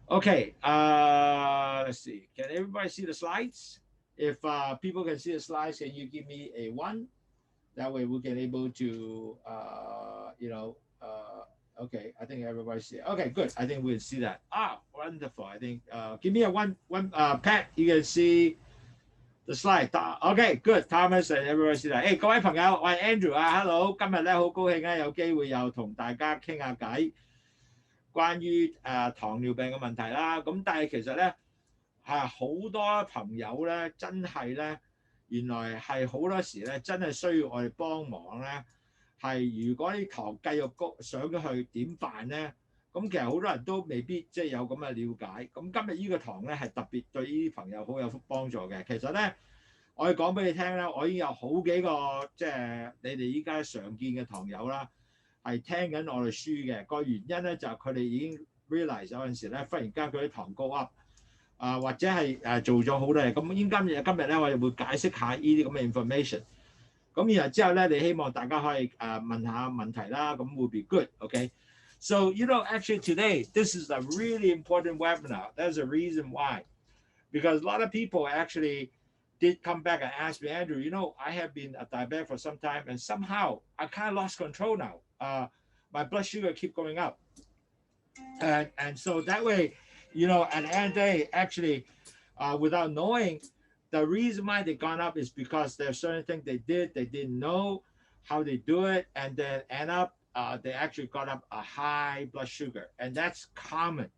Okay, let's see. Can everybody see the slides? If people can see the slides, can you give me a 1? That way we can able to, okay, I think everybody see it. Okay, good. I think we'll see that. Wonderful. I think, give me a one, Pat, you can see the slide. Okay, good. Thomas and everybody see that. 各位朋友，我係 Andrew hello。今日咧好高興咧有機會又同大家傾下偈，關於糖尿病嘅問題啦。咁但係其實咧好多朋友咧真係咧原來係好多時咧真係需要我哋幫忙咧。係如果啲糖繼續高上咗去點辦咧？咁其實好多人都未必即係有咁嘅了解。咁今日呢個堂咧係特別對呢啲朋友好有幫助嘅。其實咧，我哋講俾你聽咧，我已經有好幾個即係你哋依家常見嘅堂友啦，係聽緊我哋書嘅。個原因咧就係佢哋已經 realize 有陣時咧，忽然間佢啲糖高 up 或者係做咗好多嘢。咁今日咧，我哋會解釋下呢啲咁嘅 information。咁然後之後咧，你希望大家可以問下問題啦，咁會 be good, okay? So, actually today, this is a really important webinar. There's a reason why. Because a lot of people actually did come back and ask me, Andrew, I have been a diabetic for some time, and somehow I kind of lost control now. My blood sugar keep going up. And so that way, at the end of the day, actually, without knowing, the reason why they gone up is because there's certain things they didn't know how they do it, and then end up they actually got up a high blood sugar, and that's common.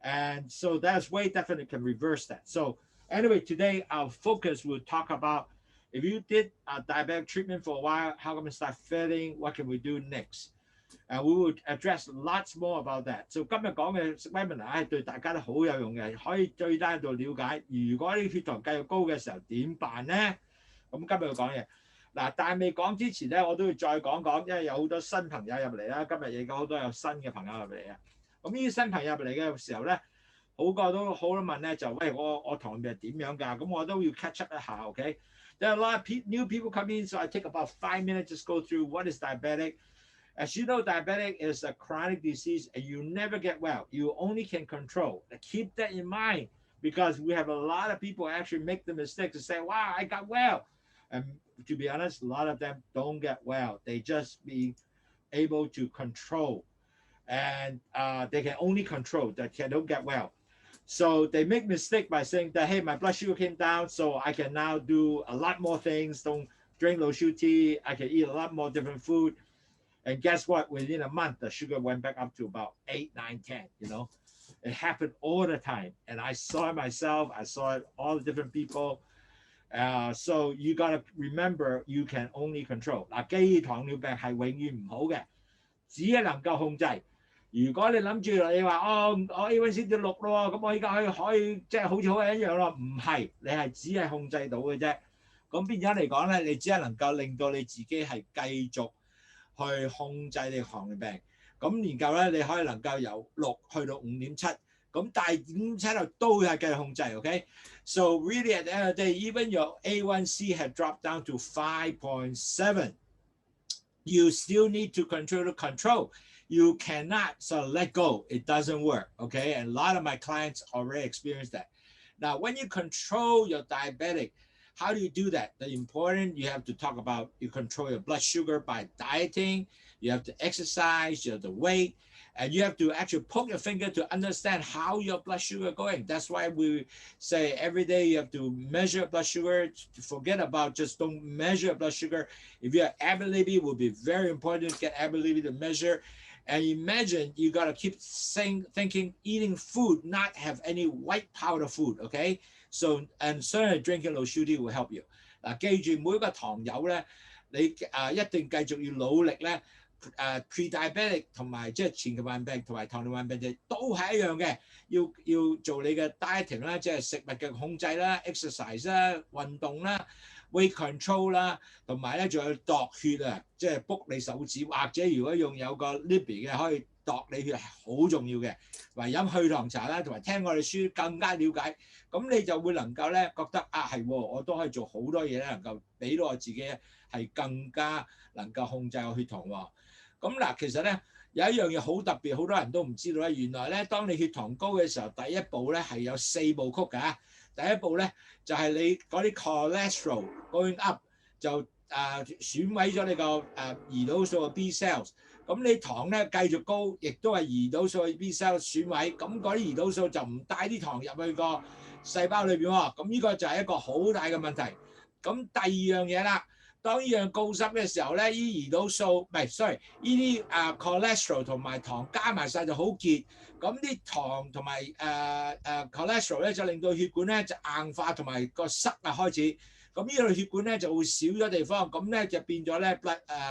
And so that's way definitely can reverse that. So anyway, today our focus will talk about if you did a diabetic treatment for a while, how can we start failing? What can we do next? And we will address lots more about that. So 今日講嘅 webinar 係對大家都好有用嘅，可以最低度了解，如果啲血糖繼續高嘅時候點辦咧？咁今日要講嘢嗱，但係未講之前咧，我都要再講講，因為有好多新朋友入嚟啦。今日亦有好多有新嘅朋友入嚟啊。咁呢啲新朋友入嚟嘅時候咧，好多問咧就喂我糖尿病點樣㗎？咁我都要 catch up 一下 ，OK？ There are a lot of new people come in, so I take about 5 minutes just go through what is diabetic. As you know, diabetic is a chronic disease and you never get well. You only can control. Keep that in mind because we have a lot of people actually make the mistake to say, wow, I got well. And to be honest, a lot of them don't get well. They just be able to control. And they can only control, they don't get well. So they make mistake by saying that, hey, my blood sugar came down, so I can now do a lot more things. Don't drink Lowsutea. I can eat a lot more different food. And guess what? Within a month, the sugar went back up to about 8, 9, 10, It happened all the time. And I saw it myself. I saw it all the different people. So you got to remember, you can only control. 嗱，基糖尿病係永遠唔好嘅，只係能夠控制。如果你諗住你話我 A1C 到6咯，咁我依家可以即係好似好人一樣咯，唔係，你係只係控制到嘅啫。咁變咗嚟講咧，你只係能夠令到你自己係繼續去控制你糖尿病，咁然後咧你可以能夠由6去到 5.7， 咁但係 5.7 都係繼續控制 ，OK？ So really at the end of the day, even your A1C had dropped down to 5.7, you still need to control. You cannot sort of let go. It doesn't work, okay? And a lot of my clients already experienced that. Now, when you control your diabetic, how do you do that? The important, you have to talk about, you control your blood sugar by dieting, you have to exercise, you have to wait, and you have to actually poke your finger to understand how your blood sugar is going. That's why we say every day you have to measure blood sugar. Forget about just don't measure blood sugar. If you have ability, it will be very important to get ability to measure. And imagine you got to keep thinking, eating food, not have any white powder food, okay? So, and certainly drinking Lowsutea will help you. 嗱，記住每個堂友咧，你一定繼續要努力咧。pre-diabetic 同埋即係前期患病同埋糖尿病病症都係一樣嘅，要做你嘅 dieting 啦，即係食物嘅控制啦、exercise 啦、運動啦、weight control 啦，同埋咧仲有度血啊，即係 book 你手指，或者如果用有個 Libby 嘅可以度你血係好重要嘅，同埋飲祛糖茶啦，同埋聽我哋書更加了解，咁你就會能夠咧覺得係我都可以做好多嘢咧，能夠俾到我自己係更加能夠控制我血糖喎。咁嗱，其實咧有一樣嘢好特別，好多人都唔知道咧。原來咧，當你血糖高嘅時候，第一步咧係有4部曲㗎。第一步咧就係你嗰啲 cholesterol going up 就損毀咗你個胰島素嘅 B cells。咁你糖咧繼續高，亦都係胰島素嘅 B cells 損毀。咁嗰啲胰島素就唔帶啲糖入去個細胞裏邊喎。咁呢個就係一個好大嘅問題。咁第二樣嘢啦。當呢樣高濕嘅時候咧，胰島素唔係 sorry， 呢啲cholesterol 同埋糖加埋晒就好結，咁啲糖同埋cholesterol 咧就令到血管咧就硬化同埋個塞開始，咁呢度血管咧就會少咗地方，咁咧就變咗咧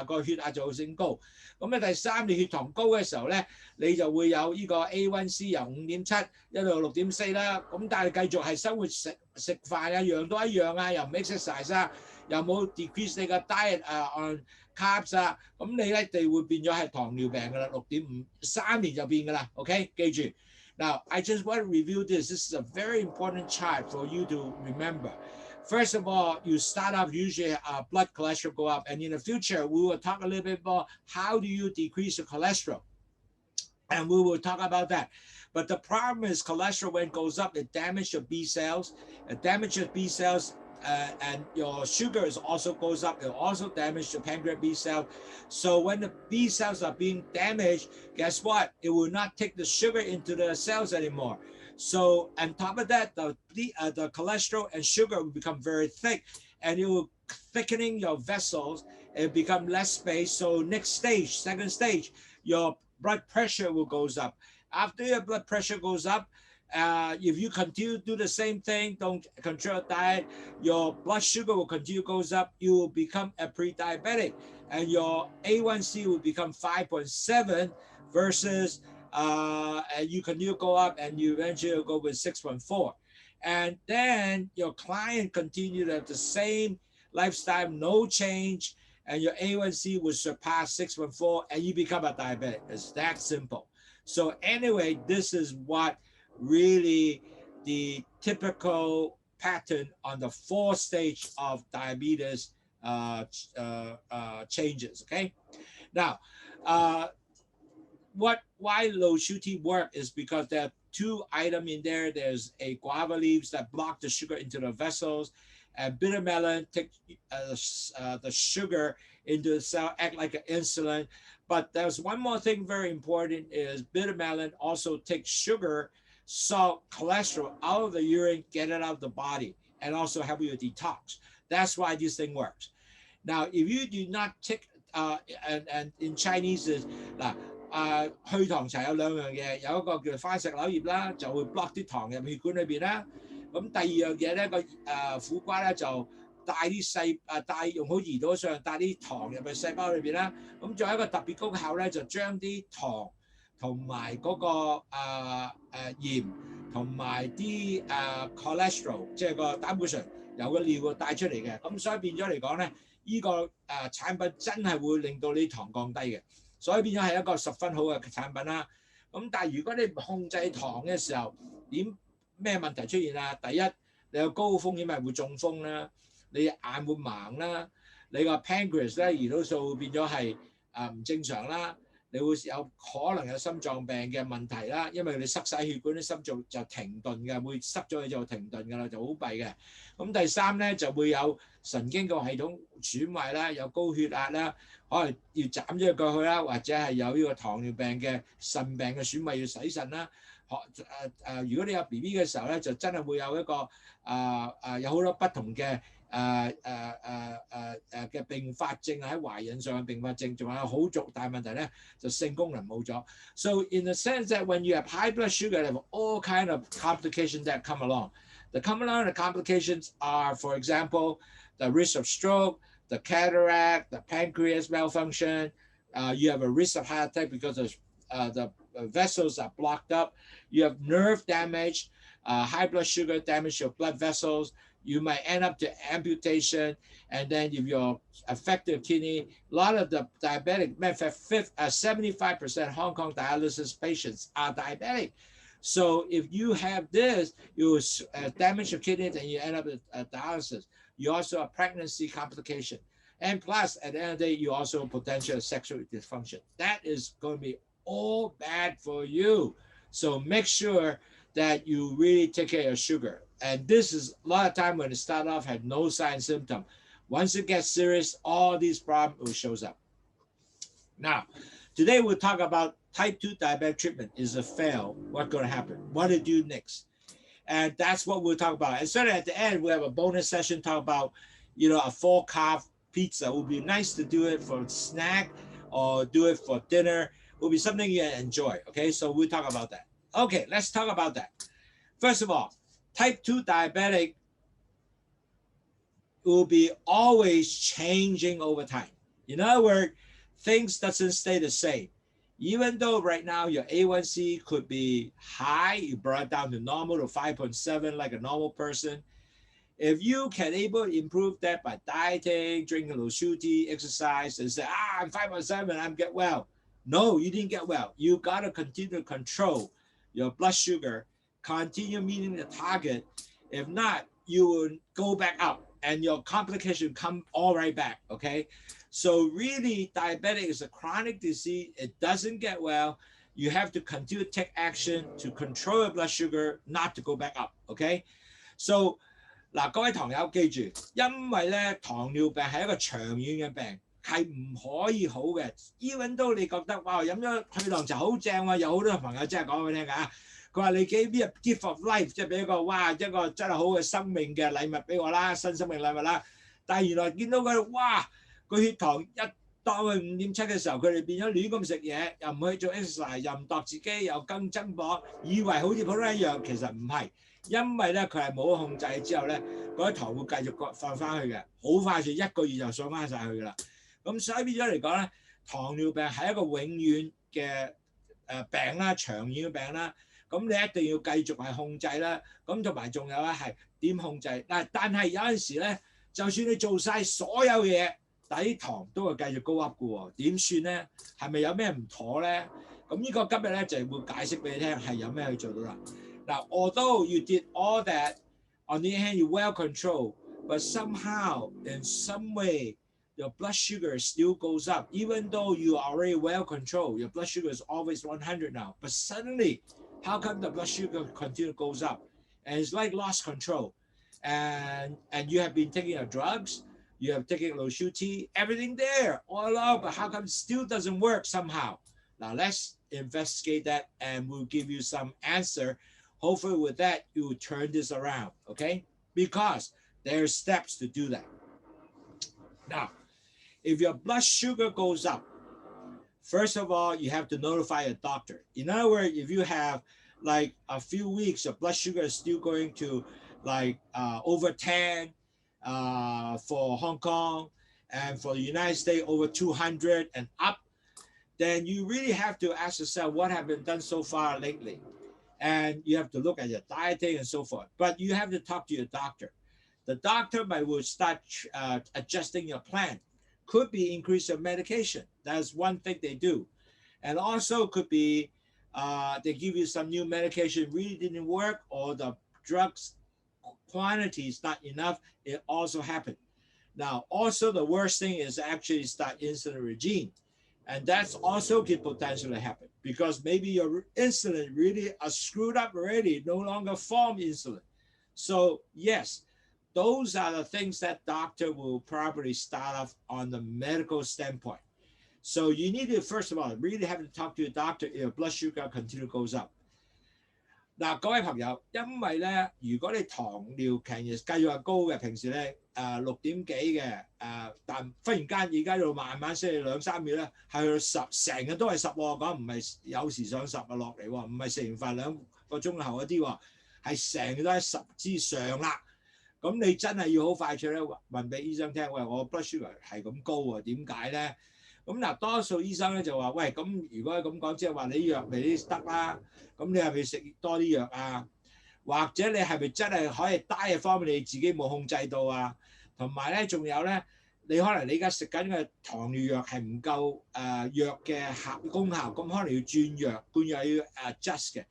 個血壓就會升高。咁咧第三，你血糖高嘅時候咧，你就會有呢個 A1C 由5.7一路6.4啦，咁但係繼續係生活食飯啊，樣都一樣啊，又唔 exercise 啊。又冇 decrease 你個 diet on carbs 啊，咁你咧哋會變咗係糖尿病㗎啦，6.5，3年就變㗎啦 ，OK？ 記住。Now I just want to review this. This is a very important chart for you to remember. First of all, you start off usually blood cholesterol go up, and in the future we will talk a little bit more how do you decrease the cholesterol, and we will talk about that. But the problem is cholesterol when it goes up, it damages your B cells. It damages B cells. And your sugar also goes up. It also damages the pancreas B cell. So when the B cells are being damaged, guess what? It will not take the sugar into the cells anymore. So on top of that, the cholesterol and sugar will become very thick, and it will thickening your vessels and become less space. So next stage, second stage, your blood pressure will goes up. After your blood pressure goes up, if you continue to do the same thing, don't control your diet, your blood sugar will continue goes up. You will become a pre-diabetic, and your A1C will become 5.7 versus and you continue to go up, and you eventually will go with 6.4. And then your client continue to have the same lifestyle, no change, and your A1C will surpass 6.4, and you become a diabetic. It's that simple. So anyway, this is what really the typical pattern on the 4th stage of diabetes changes. Okay, now why Lowsutea work is because there are 2 items in there. There's a guava leaves that block the sugar into the vessels, and bitter melon take the sugar into the cell, act like an insulin. But there's one more thing very important is bitter melon also takes sugar, salt, cholesterol out of the urine, get it out of the body, and also help you detox. That's why this thing works. Now, if you do not take, and in Chinese is 祛糖茶有2樣嘢，有一個叫番石榴葉啦，就會 block 啲糖入血管裏邊啦。咁第二樣嘢咧，苦瓜咧就帶啲用好胰島素帶啲糖入去細胞裏邊啦。咁仲有一個特別功效咧，就將啲糖同埋嗰個鹽同埋啲cholesterol， 即係個膽固醇由個尿帶出嚟嘅。咁所以變咗嚟講咧，呢個產品真係會令到你糖降低嘅。所以變咗係一個十分好嘅產品啦。咁但係如果你唔控制糖嘅時候，咩問題出現啊？第一，你有高風險係會中風啦，你眼會盲啦，你個 pancreas 咧胰島素變咗係唔正常啦，你會有可能有心臟病嘅問題啦，因為你塞晒血管，啲心臟就停頓嘅，會塞咗佢就停頓㗎啦，就好弊嘅。咁第三咧就會有神經個系統損壞啦，有高血壓啦，可能要斬咗個腳去啦，或者係有呢個糖尿病嘅腎病嘅損壞要洗腎啦。如果你有 BB 嘅時候咧，就真係會有一個有好多不同嘅嘅併發症喺懷孕上嘅併發症，仲有好大問題咧，就性功能冇咗。So in the sense that when you have high blood sugar, you have all kind of complications that come along. The complications are, for example, the risk of stroke, the cataract, the pancreas malfunction. You have a risk of heart attack because of the vessels are blocked up. You have nerve damage, high blood sugar damage your blood vessels. You might end up to amputation, and then if you're affected kidney, a lot of the diabetic, 75% Hong Kong dialysis patients are diabetic. So if you have this, you will damage your kidneys and you end up with dialysis. You also have pregnancy complication. And plus, at the end of the day, you also potential sexual dysfunction. That is going to be all bad for you. So make sure that you really take care of sugar. And this is a lot of time when it start off had no sign symptom. Once it gets serious, all these problems will shows up. Now, today we'll talk about type 2 diabetic treatment is a fail. What's going to happen? What to do next? And that's what we'll talk about. And so at the end, we have a bonus session talk about, a 4-carb pizza. It would be nice to do it for a snack or do it for dinner. It will be something you enjoy. Okay, so we'll talk about that. Okay, let's talk about that. First of all, type 2 diabetic will be always changing over time. In other words, things doesn't stay the same. Even though right now your A1C could be high, you brought it down to normal to 5.7 like a normal person. If you can able to improve that by dieting, drinking Lowsutea, exercise, and say, I'm 5.7, I'm get well. No, you didn't get well. You got to continue to control your blood sugar, continue meeting the target. If not, you will go back up and your complication come all right back, okay? So really, diabetic is a chronic disease. It doesn't get well. You have to continue to take action to control your blood sugar, not to go back up, okay? So 嗱，各位糖友記住，因為咧糖尿病係一個長遠嘅病，係唔可以好嘅。even 到你覺得哇飲咗退糖茶好正喎，有好多朋友真係講俾你聽㗎。佢話你俾咩 gift of life， 即係俾一個真係好嘅生命嘅禮物俾我啦，新生命禮物啦。但係原來見到佢哇個血糖一當佢5.7嘅時候，佢哋變咗亂咁食嘢，又唔去做 exercise， 又唔度自己，又更增磅，以為好似普通人一樣，其實唔係。因為咧佢係冇控制之後咧，嗰啲糖會繼續放翻去嘅，好快就1個月就上翻晒去㗎啦。咁所以變咗嚟講咧，糖尿病係一個永遠嘅病啦，長遠嘅病啦。咁你一定要繼續係控制啦。咁同埋仲有咧係點控制？但係有陣時咧，就算你做晒所有嘢，但係啲糖都會繼續高 up 嘅喎，點算咧？係咪有咩唔妥咧？咁呢個今日咧就會解釋俾你聽係有咩去做到啦。Now, although you did all that, on the other hand, you well controlled, but somehow, in some way, your blood sugar still goes up. Even though you are already well controlled, your blood sugar is always 100 now. But suddenly, how come the blood sugar continue goes up? And it's like lost control. And you have been taking your drugs, you have taken Lowsutea, everything there, all along, but how come it still doesn't work somehow? Now, let's investigate that and we'll give you some answer. Hopefully with that, you will turn this around, okay? Because there are steps to do that. Now, if your blood sugar goes up, first of all, you have to notify your doctor. In other words, if you have like a few weeks, your blood sugar is still going to like over 10 for Hong Kong, and for the United States, over 200 and up, then you really have to ask yourself what have been done so far lately. And you have to look at your dieting and so forth. But you have to talk to your doctor. The doctor will start adjusting your plan. Could be increase your medication. That's one thing they do. And also could be they give you some new medication really didn't work, or the drugs quantity is not enough. It also happened. Now, also the worst thing is actually start insulin regime. And that's also could potentially happen because maybe your insulin really are screwed up already, no longer form insulin. So yes, those are the things that doctor will probably start off on the medical standpoint. So you need to, first of all, really have to talk to your doctor if your blood sugar continue goes up. 嗱，各位朋友，因為咧，如果你糖尿病繼續係高嘅，平時咧6點幾嘅但忽然間而家要慢慢升2、3秒咧，係去10，成日都係10喎，講唔係有時上10啊落嚟喎，唔係食完飯2個鐘後嗰啲喎，係成日都喺10之上啦。咁你真係要好快脆咧問俾醫生聽，喂，我 blood sugar 係咁高喎，點解咧？咁嗱，多數醫生咧就話：喂，咁如果咁講，即係話你藥未得啦，咁你係咪食多啲藥啊？或者你係咪真係可以 diet 方面你自己冇控制到啊？同埋咧，仲有咧，你可能你而家食緊嘅糖尿藥係唔夠藥嘅功效，咁可能要轉藥，換藥要adjust 嘅。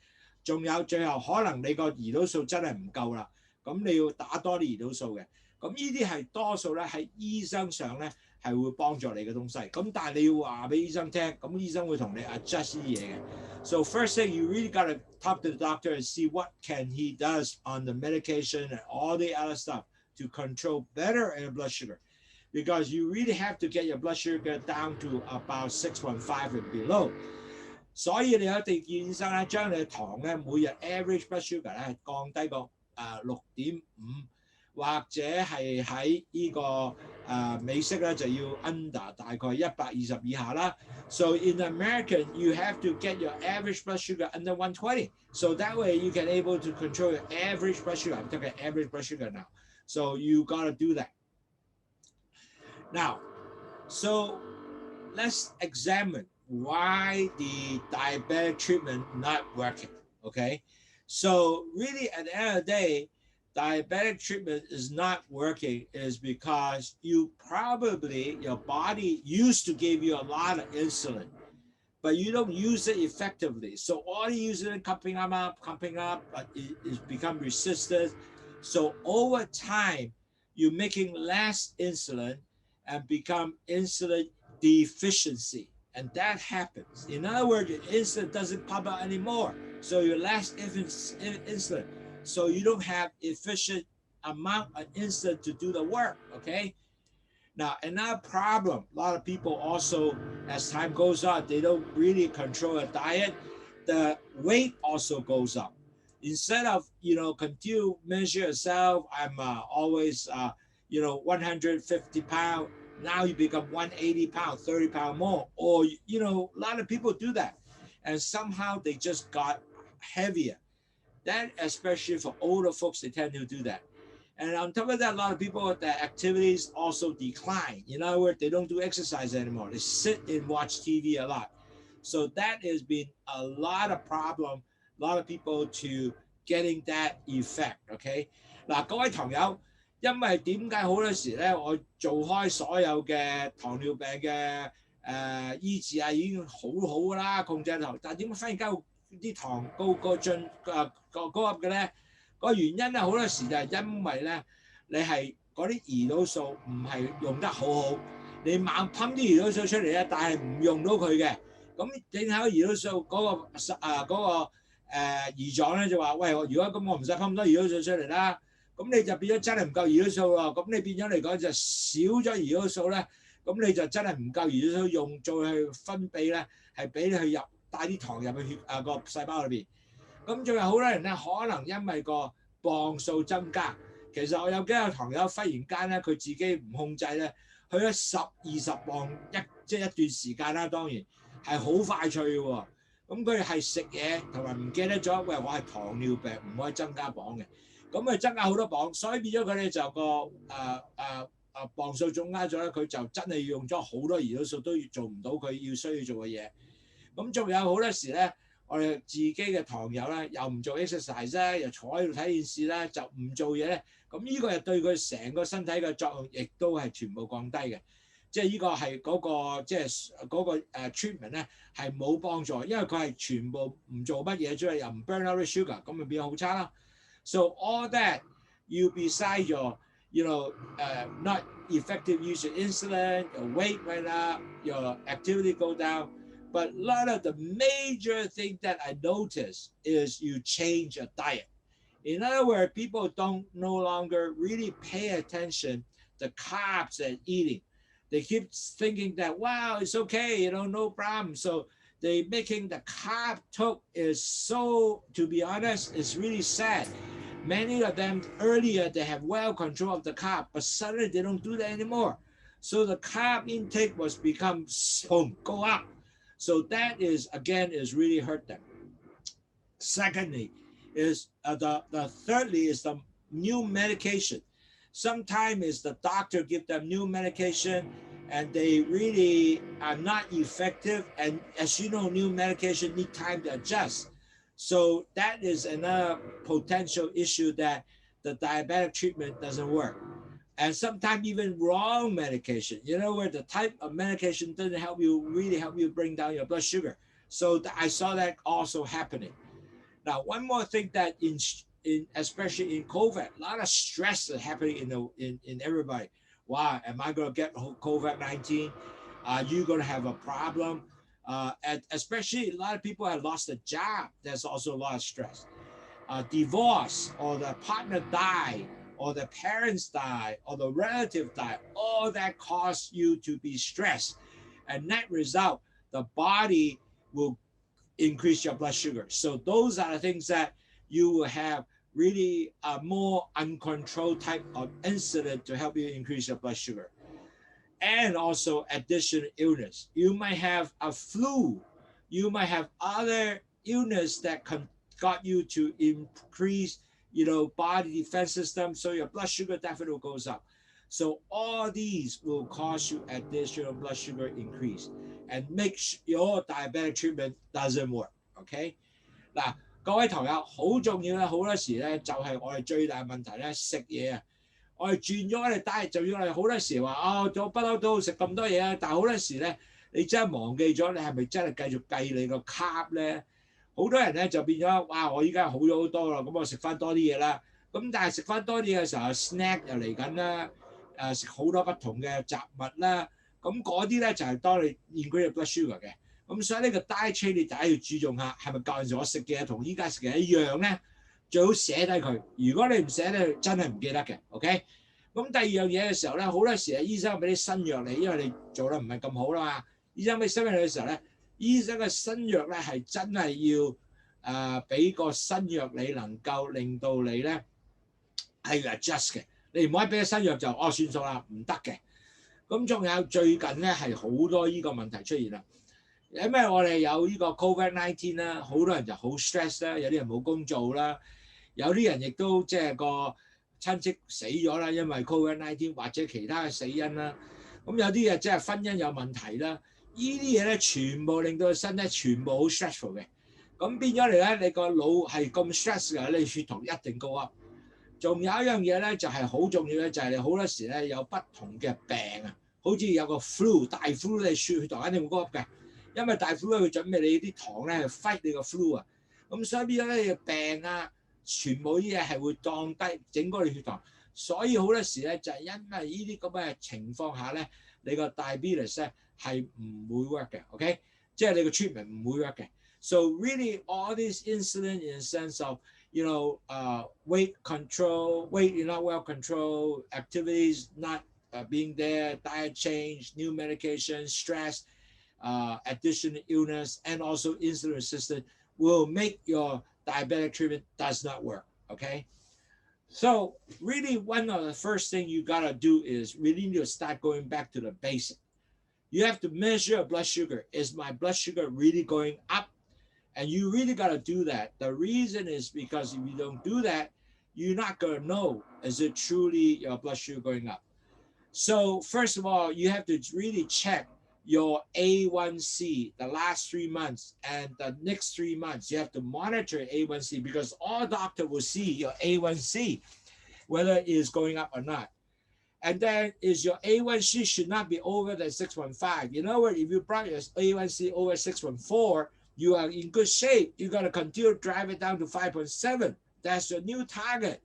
仲有最後可能你個胰島素真係唔夠啦，咁你要打多啲胰島素嘅。咁呢啲係多數咧喺醫生上咧係會幫助你嘅東西。咁但係你要話俾醫生聽，咁醫生會同你 adjust 啲嘢嘅。So first thing, you really gotta talk to the doctor and see what can he does on the medication and all the other stuff to control better your blood sugar. Because you really have to get your blood sugar down to about 6.5 and below. 所以你一定見醫生咧，將你嘅糖咧每日 average blood sugar 咧降低個6.5，或者係喺呢個美式咧就要 under 大概120以下啦。So in American, you have to get your average blood sugar under 120. So that way you can able to control your average blood sugar. I'm talking average blood sugar now. So you gotta do that. Now, so let's examine why the diabetic treatment not working, okay? So really at the end of the day, diabetic treatment is not working is because your body used to give you a lot of insulin, but you don't use it effectively. So all you use it pumping up, but it's become resistant. So over time, you're making less insulin and become insulin deficiency. And that happens. In other words, your insulin doesn't pump out anymore. So you're less insulin. So you don't have efficient amount of insulin to do the work, okay? Now, another problem, a lot of people also, as time goes on, they don't really control a diet. The weight also goes up. Instead of, continue measure yourself, I'm always, 150 pounds. Now you become 180 pounds, 30 pounds more. Or, a lot of people do that. And somehow they just got heavier. That, especially for older folks, they tend to do that. And on top of that, a lot of people, their activities also decline. In other words, they don't do exercise anymore. They sit and watch TV a lot. So that has been a lot of problem, a lot of people to getting that effect, okay? 嗱，各位堂友，因為點解好多時咧，我做開所有嘅糖尿病嘅醫治啊，已經好㗎啦，控制糖，但係點解忽然間啲糖高up嘅咧？個原因咧好多時就係因為咧你係嗰啲胰島素唔係用得好好，你猛噴啲胰島素出嚟咧，但係唔用到佢嘅，咁影響胰島素嗰個胰臟咧就話：喂，如果咁我唔使噴咁多胰島素出嚟啦，咁你就變咗真係唔夠胰島素喎，咁你變咗嚟講就少咗胰島素咧，咁你就真係唔夠胰島素用再去分泌咧，係俾你去帶啲糖入去個細胞裏邊。咁仲有好多人咧，可能因為個磅數增加，其實我有幾個堂友忽然間咧，佢自己唔控制咧，去咗10-20磅一段時間啦，當然係好快脆嘅喎。咁佢係食嘢同埋唔記得咗，喂，我係糖尿病唔可以增加磅嘅，咁佢增加好多磅，所以變咗佢哋就個磅數增加咗咧，佢就真係用咗好多胰島素都做唔到佢需要做嘅嘢。咁仲有好多時咧。我哋自己嘅堂友咧，又唔做 exercise 咧，又坐喺度睇電視咧，就唔做嘢咧。咁呢個係對佢成個身體嘅作用，亦都係全部降低嘅。即係呢個係嗰個即係嗰個treatment 咧係冇幫助，因為佢係全部唔做乜嘢出嚟，又唔 burn out the sugar， 咁咪變好差啦。So all that you beside your not effective use of insulin, your weight went up, your activity go down. But a lot of the major thing that I notice is you change your diet. In other words, people don't no longer really pay attention to carbs and eating. They keep thinking that, wow, it's okay, no problem. So they making the carb talk is so, to be honest, it's really sad. Many of them earlier, they have well control of the carb, but suddenly they don't do that anymore. So the carb intake was become go up. So that is, again, is really hurt them. Secondly, is thirdly is the new medication. Sometimes is the doctor give them new medication and they really are not effective. And as you know, new medication need time to adjust. So that is another potential issue that the diabetic treatment doesn't work. And sometimes even wrong medication, where the type of medication doesn't really help you bring down your blood sugar. So I saw that also happening. Now, one more thing that especially in COVID, a lot of stress is happening in everybody. wow, am I going to get COVID-19? Are you going to have a problem? And especially a lot of people have lost a job. There's also a lot of stress. Divorce, or the partner die, or the parents die, or the relative die. All that cause you to be stressed. And net result, the body will increase your blood sugar. So those are the things that you will have really a more uncontrolled type of incident to help you increase your blood sugar. And also additional illness. You might have a flu. You might have other illness that got you to increase, body defense system. So your blood sugar definitely goes up. So all these will cause you additional blood sugar increase and make your diabetic treatment doesn't work. Okay? 嗱，各位堂友好重要咧，好多時咧就係我哋最大問題咧食嘢啊。我哋轉咗我哋diet，就要我哋好多時話我不嬲都食咁多嘢啊，但係好多時咧你真係忘記咗你係咪真係繼續計你個 carb 咧？好多人咧就變咗哇！我依家好咗好多啦，咁我食翻多啲嘢啦。咁但係食翻多啲嘅時候 ，snack 又嚟緊啦，食好多不同嘅雜物啦。咁嗰啲咧就係當你 increase blood sugar 嘅。咁所以呢個 diet change 你第一要注重下，係咪舊陣時我食嘅同依家食嘅一樣咧？最好寫低佢。如果你唔寫咧，真係唔記得嘅。OK。咁第二樣嘢嘅時候咧，好多時醫生俾啲新藥你，因為你做得唔係咁好啦嘛。醫生俾新藥你嘅時候咧，醫生嘅新藥咧係真係要俾個新藥你能夠令到你咧係 adjust 嘅。你唔可以俾個新藥就算數啦，唔得嘅。咁仲有最近咧係好多呢個問題出現啦。因為我哋有呢個 COVID-19 啦，好多人就好 stress 啦，有啲人冇工做啦，有啲人亦都即係個親戚死咗啦，因為 COVID-19 或者其他嘅死因啦。咁有啲嘢即係婚姻有問題啦，呢啲嘢咧全部令到個身體全部好 stressful 嘅。咁變咗嚟咧，你個腦係咁 stress 嘅，你血糖一定高啊。仲有一樣嘢咧就係好重要咧，就係你好多時咧有不同嘅病啊，好似有個 flu 大 flu 你血糖一定會高嘅。因為大 flu 佢準備你啲糖咧去 fight 你個 flu 啊，咁所以變咗咧病啊，全部啲嘢係會降低整個你血糖，所以好多時咧就係因為呢啲咁嘅情況下咧，你個 diabetes 咧係唔會 work 嘅 ，OK， 即係你個 treatment 唔會 work 嘅。So really all these incidents in a sense of weight control, weight not well control, activities not being there, diet change, new medication, stress. Additional illness and also insulin resistance will make your diabetic treatment does not work. Okay, so really one of the first thing you gotta do is really need to start going back to the basic. You have to measure your blood sugar. Is my blood sugar really going up? And you really gotta do that. The reason is because if you don't do that, you're not gonna know is it truly your blood sugar going up. So first of all, you have to really check your A1C the last 3 months and the next 3 months. You have to monitor A1C because all doctor will see your A1C, whether it is going up or not. And then is your A1C should not be over than 6.5. You know what? If you brought your A1C over 6.4, you are in good shape. You got to continue to drive it down to 5.7. That's your new target.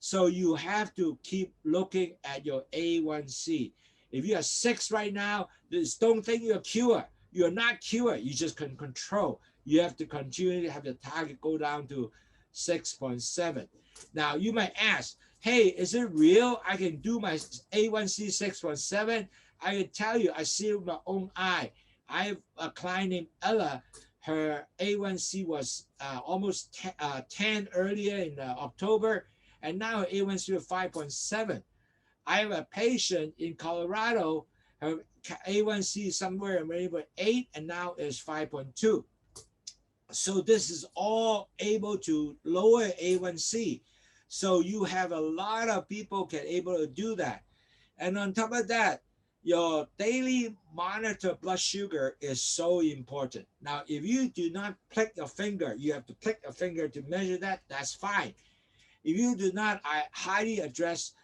So you have to keep looking at your A1C. If you are 6 right now, just don't think you're cured. You're not cured. You just can control. You have to continue to have the target go down to 6.7. Now, you might ask, hey, is it real? I can do my A1C 6.7? I can tell you, I see it with my own eye. I have a client named Ella. Her A1C was almost 10 earlier in October, and now her A1C is 5.7. I have a patient in Colorado, her A1C is somewhere around 8 and now is 5.2. So this is all able to lower A1C. So you have a lot of people can able to do that. And on top of that, your daily monitor blood sugar is so important. Now, if you do not prick your finger, you have to prick your finger to measure that, that's fine. If you do not, I highly suggest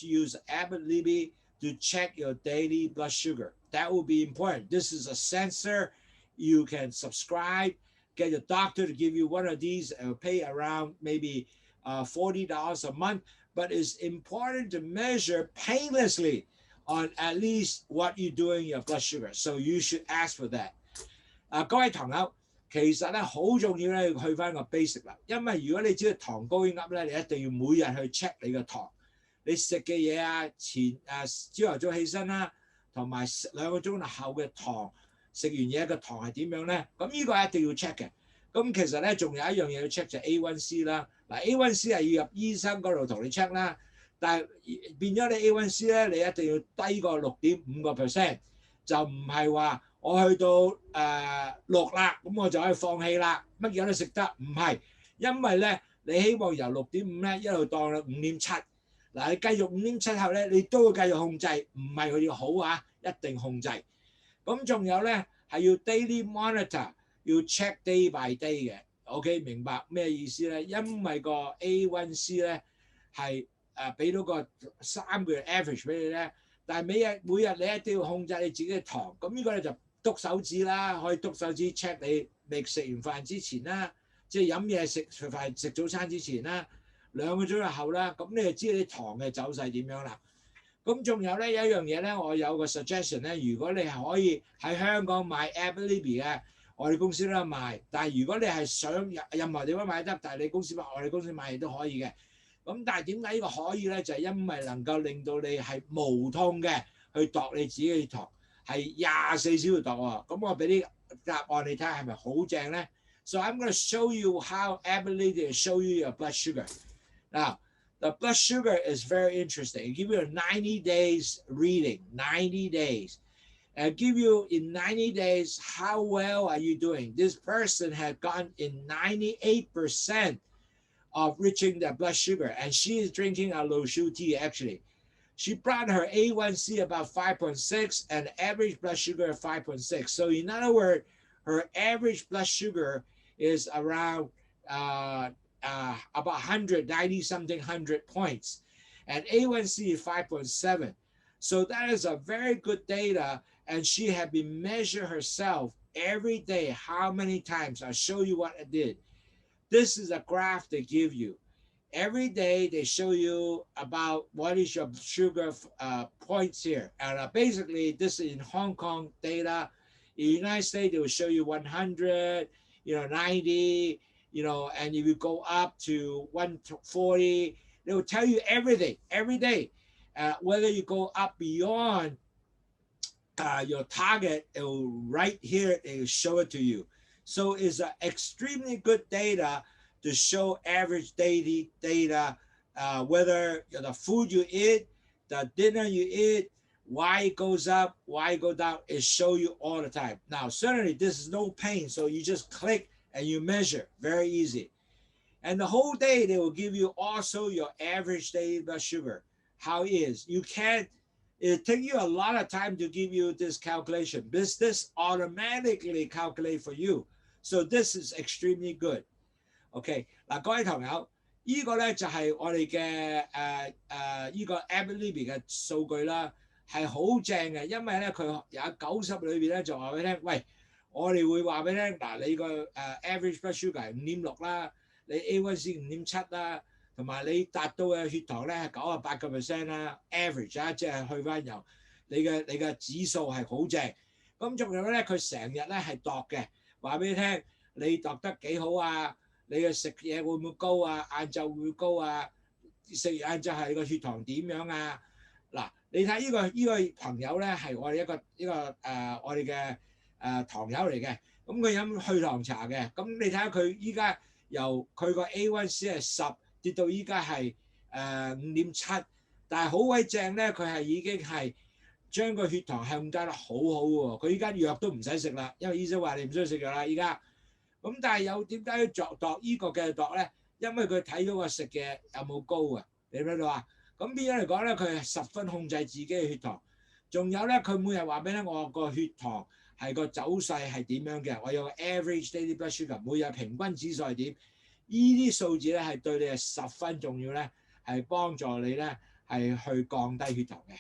you use Abbott Libby to check your daily blood sugar. That will be important. This is a sensor. You can subscribe, get your doctor to give you one of these and pay around maybe $40 a month. but it's important to measure painlessly on at least what you do in your blood sugar. So you should ask for that. 各位堂友，其實咧好重要咧，去翻個 basic 啦。因為如果你知道糖高血壓咧，你一定要每日去 check 你個糖，你食嘅嘢啊，朝頭早起身啦，同埋2個鐘後嘅糖，食完嘢嘅糖係點樣咧？咁呢個一定要 check 嘅。咁其實咧仲有一樣嘢要 check 就係 A1C 啦。嗱 A1C 係要入醫生嗰度同你 check 啦，但係變咗你 A1C 咧，你一定要低過 6.5%， 就唔係話我去到6啦，咁我就可以放棄啦，乜嘢都食得，唔係，因為咧你希望由 6.5 咧一路當到 5.7， 嗱你繼續 5.7 後咧，你都要繼續控制，唔係佢要好啊，一定控制。咁仲有咧係要 daily monitor， 要 check day by day 嘅。OK， 明白咩意思咧？因為個 A1C 咧係俾到個3個月 average 俾你咧，但係每日你一定要控制你自己嘅糖。咁呢個咧就篤手指啦，可以篤手指 check 你未食完飯之前啦，即係飲嘢食早餐之前啦，2個鐘後啦，咁你就知你糖嘅走勢點樣啦。咁仲有咧有一樣嘢咧，我有個 suggestion 咧，如果你係可以喺香港買 Camellia 嘅。我哋公司都有賣，但係如果你係想任何地方買得，但係你公司買，我哋公司買亦都可以嘅。咁但係點解呢個可以咧？就係因為能夠令到你係無痛嘅去度你自己嘅血糖，係24小時度喎。咁我俾啲答案你睇下係咪好正咧 ？So I'm going to show you how Camellia show you your blood sugar. Now, the blood sugar is very interesting. It gives you a 90 days reading, 90 days.And give you in 90 days how well are you doing. This person had gotten in 98% of reaching their blood sugar, and she is drinking a Lowsutea actually. She brought her A1C about 5.6 and average blood sugar 5.6. So in other words, her average blood sugar is around about 190 something 100 points, and A1C is 5.7. So that is a very good data.And she had been measuring herself every day, how many times. I'll show you what I did. This is a graph they give you. Every day they show you about what is your sugar points here. And basically, this is in Hong Kong data. In the United States, they will show you 100, 90, and if you go up to 140, they will tell you everything, every day. Whether you go up beyond,your target, it will right here, it will show it to you. So it's an extremely good data to show average daily data, whether the food you eat, the dinner you eat, why it goes up, why it goes down, it shows you all the time. Now, certainly this is no pain, so you just click and you measure, very easy. And the whole day, they will give you also your average daily blood sugar, how it is. You can't,It takes you a lot of time to give you this calculation. This automatically calculate for you. So this is extremely good. OK， 嗱各位朋友，呢個咧就係我哋嘅呢個 Camellia嘅數據啦，係好正嘅，因為咧佢有90裏邊咧就話俾你聽，喂，我哋會話俾你聽，嗱你個average blood sugar 係5.6啦，你 A1C 5.7啦。同埋你達到嘅血糖咧係98%啦 ，average 啊，即係去翻由你嘅指數係好正。咁仲有咧，佢成日咧係度嘅，話俾你聽，你度得幾好啊？你嘅食嘢會唔會高啊？晏晝會唔會高啊？食完晏晝係個血糖點樣啊？嗱，你睇呢個朋友咧係我哋我哋嘅堂友嚟嘅，咁佢飲祛糖茶嘅，咁你睇下佢依家由佢個 A1C 係10。跌到依家係5.7，但係好鬼正咧，佢係已經係將個血糖控制得好好喎。佢依家藥都唔使食啦，因為醫生話你唔需要食藥啦依家。咁但係點解要度呢個嘅度咧？因為佢睇到個食嘅有冇高啊？你明唔明到啊？咁變咗嚟講咧，佢係10分控制自己嘅血糖。仲有咧，佢每日話俾你我個血糖係個走勢係點樣嘅，我有個 average daily blood sugar， 每日平均指數係點？呢啲數字咧係對你係10分重要咧，係幫助你咧係去降低血糖嘅。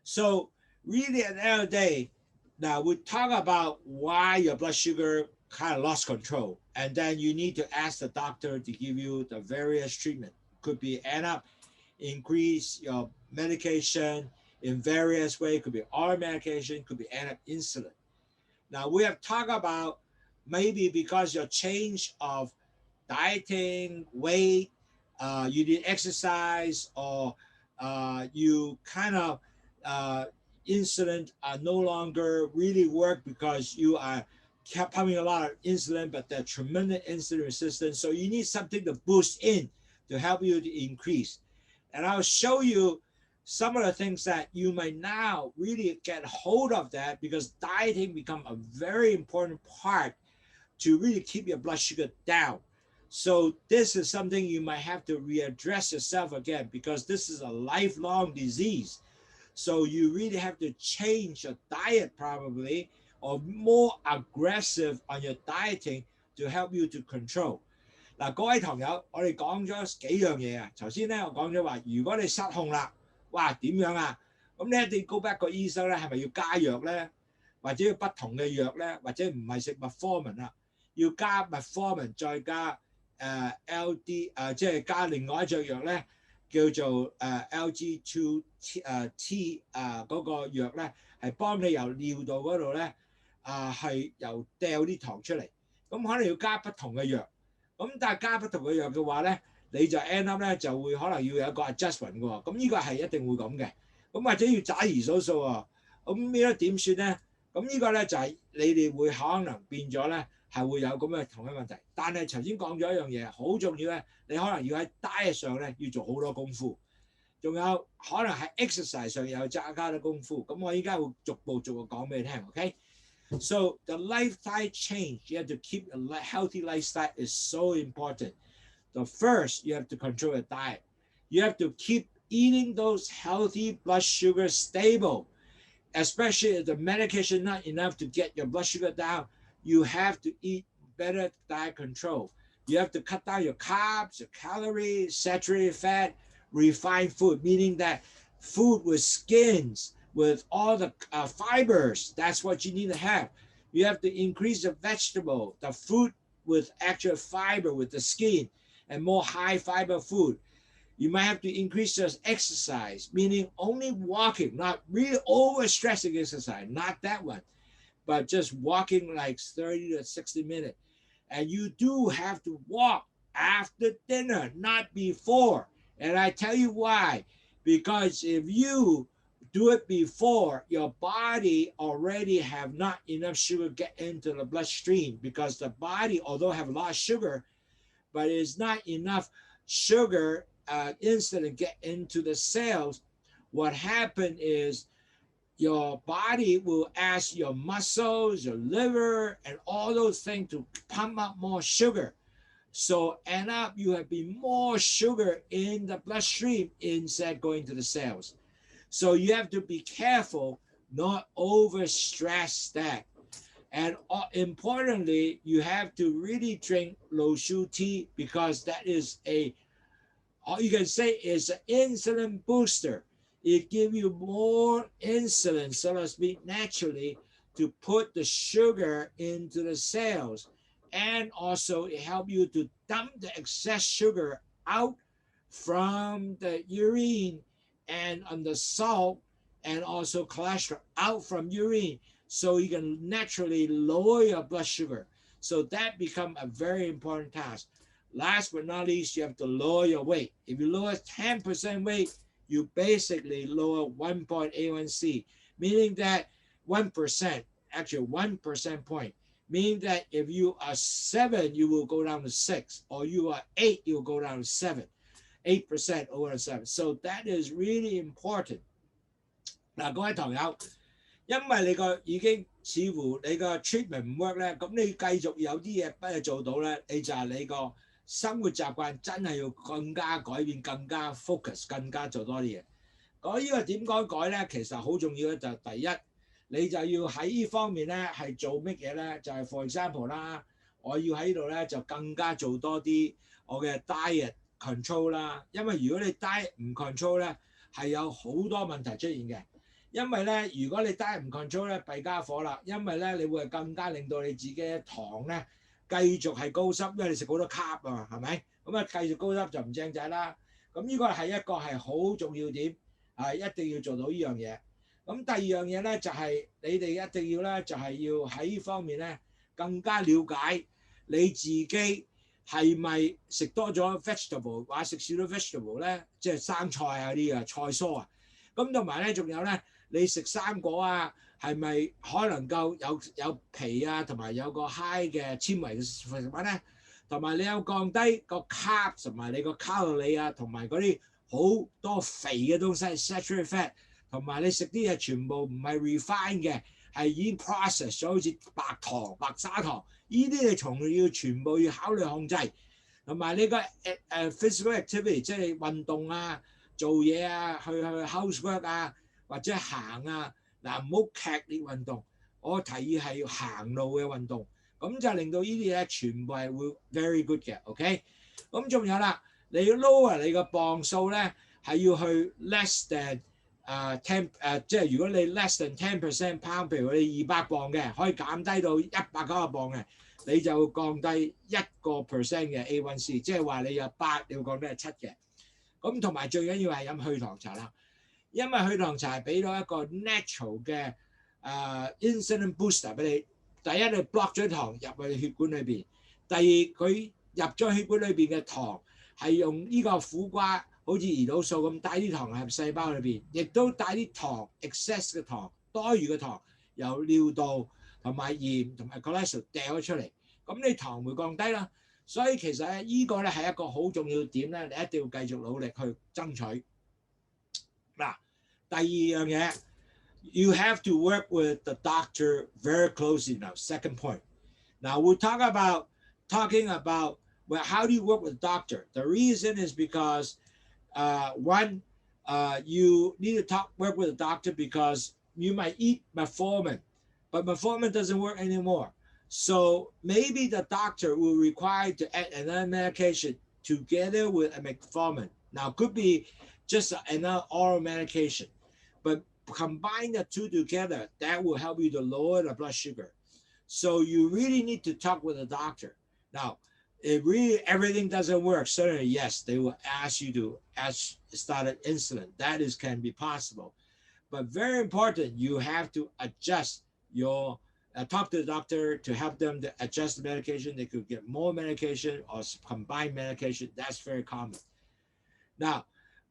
So really at the end of the day, now we talk about why your blood sugar kind of lost control, and then you need to ask the doctor to give you the various treatment. could be end up increase your medication in various ways. Could be oral medication, could be end up insulin. Now we have talked about maybe because your change of dieting, weight, you did exercise, or you kind of insulin no longer really work because you are kept having a lot of insulin, but they're tremendous insulin resistance. So you need something to boost in to help you to increase. And I'll show you some of the things that you might now really get hold of that, because dieting become a very important part to really keep your blood sugar down. So this is something you might have to readdress yourself again, because this is a lifelong disease. So you really have to change your diet probably, or more aggressive on your dieting to help you to control. 嗱，各位朋友，我哋講咗幾樣嘢啊。頭先咧，我講咗話，如果你失控啦，哇點樣啊？咁你一定要 go back 個醫生咧，係咪要加藥咧，或者要不同嘅藥咧，或者唔係食metformin啦，要加metformin再加LD 即係加另外一隻藥咧，叫做LG2T 嗰個藥咧，係幫你由尿道嗰度咧係由掉啲糖出嚟，咁可能要加不同嘅藥。咁但係加不同嘅藥嘅話咧，你就 end up 咧就會可能要有一個 adjustment 嘅喎，咁呢個係一定會咁嘅。咁或者要找胰島素喎，咁呢個點算咧？咁呢個咧就係你哋會可能變咗咧係會有咁嘅同一問題。但係頭先講咗一樣嘢好重要咧，你可能要喺 diet 上咧要做好多功夫，仲有可能喺 exercise 上又加多功夫。咁我依家會逐步講俾你聽 ，OK？So the lifestyle change, you have to keep a healthy lifestyle is so important. The first, you have to control your diet. You have to keep eating those healthy blood sugar stable, especially if the medication not enough to get your blood sugar down. You have to eat better diet control. You have to cut down your carbs, your calories, saturated fat, refined food, meaning that food with skins, with all the fibers, that's what you need to have. You have to increase the vegetable, the fruit with actual fiber, with the skin, and more high fiber food. You might have to increase your exercise, meaning only walking, not really overstressing exercise, not that one, but just walking like 30 to 60 minutes. And you do have to walk after dinner, not before. And I tell you why. Because if you do it before, your body already have not enough sugar get into the bloodstream, because the body, although have a lot of sugar, but it's not enough sugar insulin get into the cells. What happened is your body will ask your muscles, your liver, and all those things to pump up more sugar. So end up you have been more sugar in the bloodstream instead going to the cells. So you have to be careful not overstress that. And importantly, you have to really drink Lowsutea, because that is all you can say is an insulin booster. It gives you more insulin, so to speak, naturally, to put the sugar into the cells. And also it helps you to dump the excess sugar out from the urine and on the salt, and also cholesterol out from urine, so you can naturally lower your blood sugar. So that becomes a very important task. Last but not least, you have to lower your weight. If you lower 10% weight, you basically lower 1.A1C, meaning that 1%, actually 1% point, meaning that if you are 7, you will go down to 6, or you are 8, you will go down to 7. 8% over 7. So that is really important. 嗱，各位朋友，因為你個已經似乎你個 treatment 唔 work 咧，咁你繼續有啲嘢不係做到咧，你就係你個生活習慣真係要更加改變，更加 focus， 更加做多啲嘢。講呢個點改咧，其實好重要咧，就係第一，你就要喺呢方面咧係做乜嘢咧？就係 for example 啦，我要喺度咧就更加做多啲我嘅 diet control 啦，因為如果你 diet 唔 control 咧，係有好多問題出現嘅。因為咧，如果你 diet 唔 control 咧，弊家伙啦，因為咧你會更加令到你自己嘅糖咧繼續係高濕，因為你食好多 carb 啊，係咪？咁啊繼續高濕就唔正仔啦。咁呢個係一個係好重要點，一定要做到呢樣嘢。咁第二樣嘢咧就係你哋一定要咧就係要喺呢方面咧更加了解你自己係咪食多咗 vegetable 或者食少咗 vegetable 咧，即係生菜啊啲啊菜蔬啊。咁同埋咧仲有咧，你食生果啊，係咪可能夠有皮啊，同埋有個 high 嘅纖維嘅食物咧？同埋你有降低個 carb 同埋你個卡路里啊，同埋嗰啲好多肥嘅東西 saturated fat， 同埋你食啲嘢全部唔係 refine 嘅，係已經 process 咗，好似白糖、白砂糖，呢啲你從要全部要考慮控制。同埋你個physical activity， 即係運動啊、做嘢啊、去 housework 啊，或者行啊，嗱唔好劇烈運動，我提議係要行路嘅運動。咁就令到呢啲嘢全部係會 very good 嘅 ，OK？ 咁仲有啦，你要 lower 你個磅數咧，係要去 less than 10即係如果你 less than 10% pound， 譬如你200磅嘅，可以減低到190磅嘅，你就降低1% 嘅 A1C， 即係話你有8，你要降低係7嘅。咁同埋最緊要係飲祛糖茶啦，因為祛糖茶係俾到一個 natural 嘅insulin booster 俾你。第一，你 block 咗糖入去血管裏邊；第二，佢入咗血管裏邊嘅糖係用呢個苦瓜，好似胰島素咁帶啲糖入細胞裏邊，亦都帶啲糖 excess 嘅糖、多餘嘅糖由尿道同埋鹽同埋 cholesterol 掉咗出嚟，咁你糖會降低啦。所以其實咧，呢個咧係一個好重要點咧，你一定要繼續努力去爭取。嗱，第二樣嘢。You have to work with the doctor very closely now. Second point. Now we'll talking about well, how do you work with the doctor? The reason is because one, you need to work with the doctor because you might eat metformin, but metformin doesn't work anymore. So maybe the doctor will require to add another medication together with a metformin. Now, it could be just another oral medication, but combine the two together, that will help you to lower the blood sugar. So you really need to talk with a doctor. Now, if really everything doesn't work, certainly yes, they will ask you to start an insulin. That can be possible. But very important, you have to adjust your, talk to the doctor to help them to adjust the medication. They could get more medication or combine medication. That's very common. Now,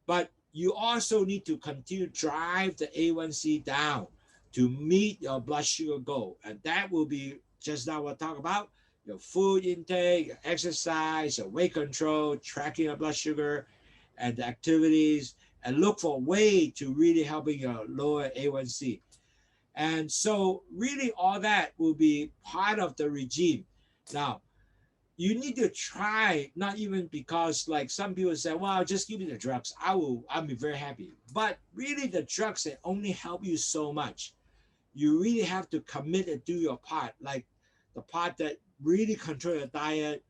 but you also need to continue to drive the A1C down to meet your blood sugar goal. And that will be just now we'll talk about your food intake, your exercise, your weight control, tracking your blood sugar and the activities, and look for a way to really helping you lower A1C. And so really all that will be part of the regime. Now, you need to try, not even because like some people say, well, just give me the drugs. I'll be very happy. But really the drugs, they only help you so much. You really have to commit and do your part, like the part that really control your diet,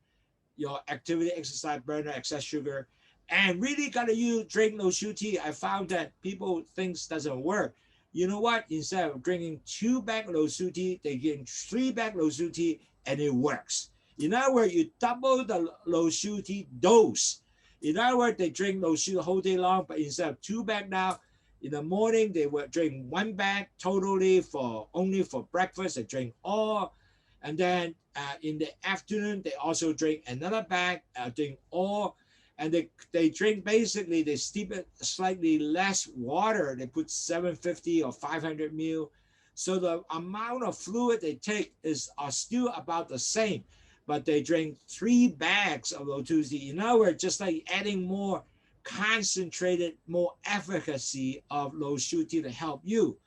your activity, exercise, burner, excess sugar, and really got to drink Lowsutea. I found that people think doesn't work. You know what? Instead of drinking 2 bags Lowsutea, they get 3 bags Lowsutea, and it works. In other words, you double the Lowsutea dose. In other words, they drink Lowsutea the whole day long, but instead of 2 bags now, in the morning they will drink 1 bag totally only for breakfast. They drink all, and then in the afternoon they also drink another bag, drink all, and they drink basically they steep it slightly less water. They put 750 or 500 ml, so the amount of fluid they take are still about the same. But they drink 3 bags of Lowsutea. In other words, just like adding more concentrated, more efficacy of Lowsutea to help you.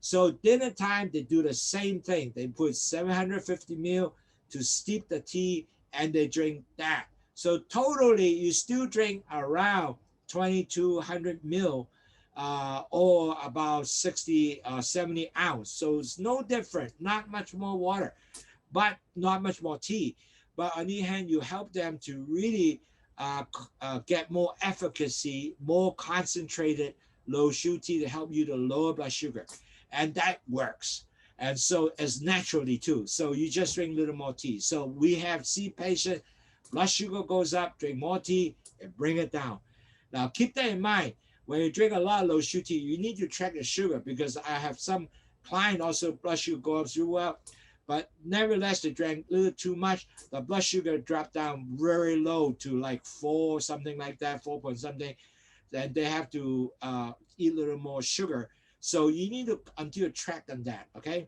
So dinner time, they do the same thing. They put 750 ml to steep the tea, and they drink that. So totally, you still drink around 2,200 ml, or about 60 or 70 ounce. So it's no different, not much more water, but not much more tea. But on the other hand, you help them to really get more efficacy, more concentrated Lowsutea to help you to lower blood sugar. And that works. And so it's naturally too. So you just drink a little more tea. So we have see patients, blood sugar goes up, drink more tea, and bring it down. Now keep that in mind. When you drink a lot of Lowsutea, you need to track the sugar because I have some client also blood sugar go up through well, but nevertheless they drank a little too much. The blood sugar dropped down very low to like 4 something like that, 4 point something. Then they have to eat a little more sugar. So you need to until you track on that, okay?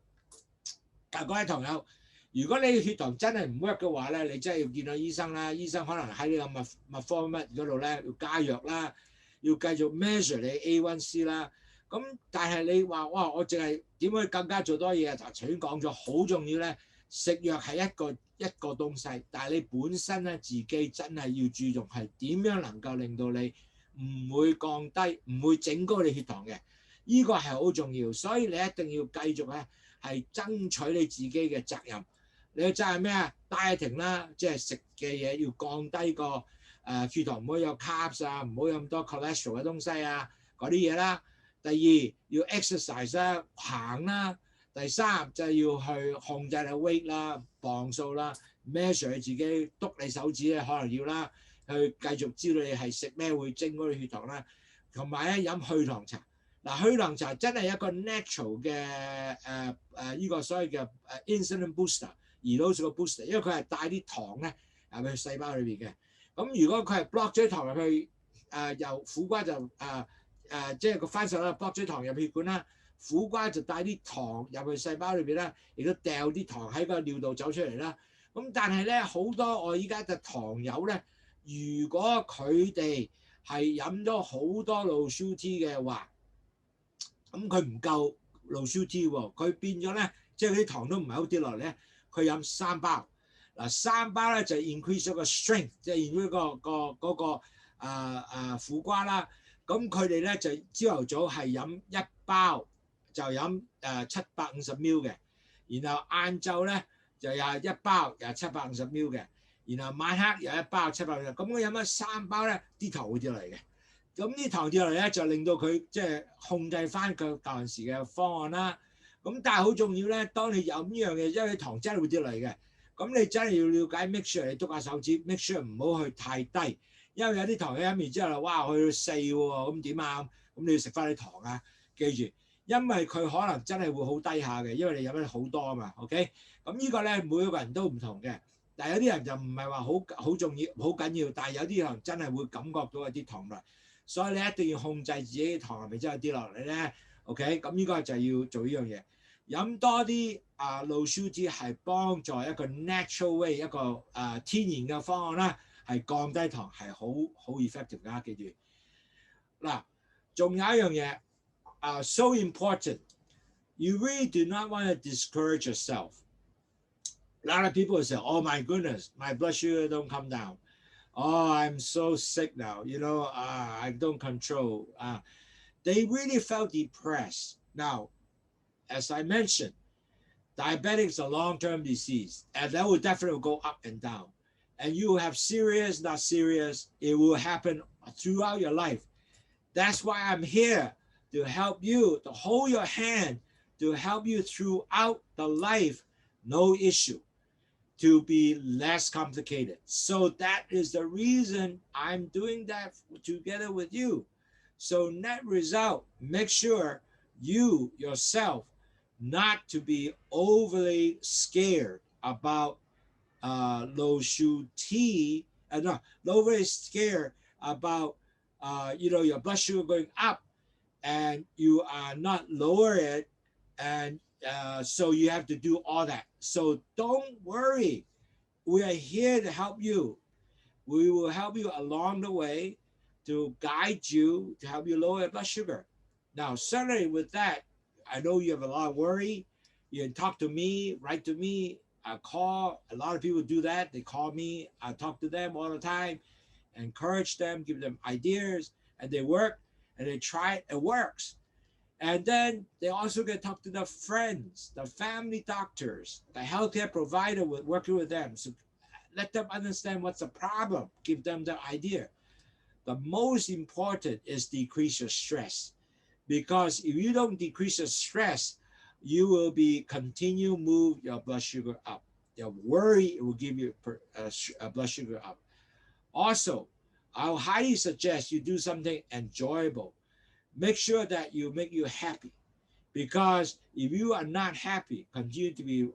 但各位朋友，如果你血糖真係唔 work 嘅話咧，你真係要見到醫生啦。醫生可能喺呢個metformin嗰度咧要加藥啦。要繼續 measure 你 A1C 啦，咁但係你話哇，我淨係點可以更加做多嘢啊？就頭先講咗，好重要咧，食藥係一個東西，但係你本身咧自己真係要注重係點樣能夠令到你唔會降低，唔會整高你血糖嘅，呢個係好重要，所以你一定要繼續咧係爭取你自己嘅責任。你嘅責任咩啊 ？dieting 啦，即係食嘅嘢要降低個。血糖唔好有 carbs 啊，唔好有咁多 cholesterol 嘅東西啊，嗰啲嘢啦。第二要 exercise 啦，行啦。第三就係要去控制你 weight 啦，磅數啦 ，measure 你自己，篤你手指咧可能要啦，去繼續知道你係食咩會升嗰啲血糖啦。同埋咧飲去糖茶，嗱去糖茶真係一個 natural 嘅呢個所謂嘅insulin booster， 胰島素嘅 booster， 因為佢係帶啲糖咧入去細胞裏邊嘅。咁如果佢係 block 咗糖入去，由苦瓜就即係個番薯啦 block 咗糖入血管啦，苦瓜就帶啲糖入去細胞裏邊啦，亦都掉啲糖喺個尿道走出嚟啦。咁但係咧好多我依家嘅糖友咧，如果佢哋係飲咗好多 Lowsutea 嘅話，咁佢唔夠 Lowsutea喎，佢變咗咧，即係啲糖都唔係好跌落嚟咧，佢飲3包。嗱3包咧就 increase 咗個 strength， 即係 increase 嗰個苦瓜啦。咁佢哋咧就朝頭早係飲1包，就飲750 ml 嘅，然後晏晝咧就又係1包，又係750 ml 嘅，然後晚黑又1包750 ml。咁佢飲咗3包咧，啲糖會跌落嚟嘅。咁啲糖跌落嚟咧就令到佢即係控制翻佢舊陣時嘅方案啦。咁但係好重要咧，當你飲呢樣嘢，因為糖真係會跌落嚟嘅。咁你真係要了解 make sure 你篤下手指 make sure 唔好去太低，因為有啲糖你飲完之後哇去到4喎，咁點啊？咁你要食翻啲糖啊，記住，因為佢可能真係會好低下嘅，因為你飲得好多啊嘛 ，OK？ 咁呢個咧每個人都唔同嘅，但係有啲人就唔係話好重要好緊要，但係有啲人真係會感覺到有啲糖落，所以你一定要控制自己嘅糖係咪真係跌落嚟咧 ，OK？ 咁呢個就係要做呢樣嘢。飲多啲Lowsutea 係幫助一個 natural way 一個天然嘅方案啦，係降低糖係好 effective 㗎，記住。嗱，仲有一樣嘢so important， you really do not want to discourage yourself. A lot of people say, oh my goodness, my blood sugar don't come down. Oh, I'm so sick now, you know, I don't control. They really felt depressed. Now,As I mentioned, diabetic is a long-term disease, and that will definitely go up and down. And you will have serious, not serious. It will happen throughout your life. That's why I'm here to help you, to hold your hand, to help you throughout the life, no issue, to be less complicated. So that is the reason I'm doing that together with you. So net result, make sure you yourself not to be overly scared about Lowsutea, overly scared about your blood sugar going up, and you are not lower it, and so you have to do all that. So don't worry, we are here to help you. We will help you along the way to guide you to help you lower your blood sugar. Now, certainly with that, I know you have a lot of worry. You can talk to me, write to me, call. A lot of people do that. They call me. I talk to them all the time, encourage them, give them ideas, and they work, and they try it. It works. And then they also can talk to their friends, the family doctors, the healthcare provider working with them. So let them understand what's the problem. Give them the idea. The most important is decrease your stress. Because if you don't decrease your stress, you will continue move your blood sugar up. Your worry will give you blood sugar up. Also, I'll highly suggest you do something enjoyable. Make sure that you make you happy. Because if you are not happy, continue to be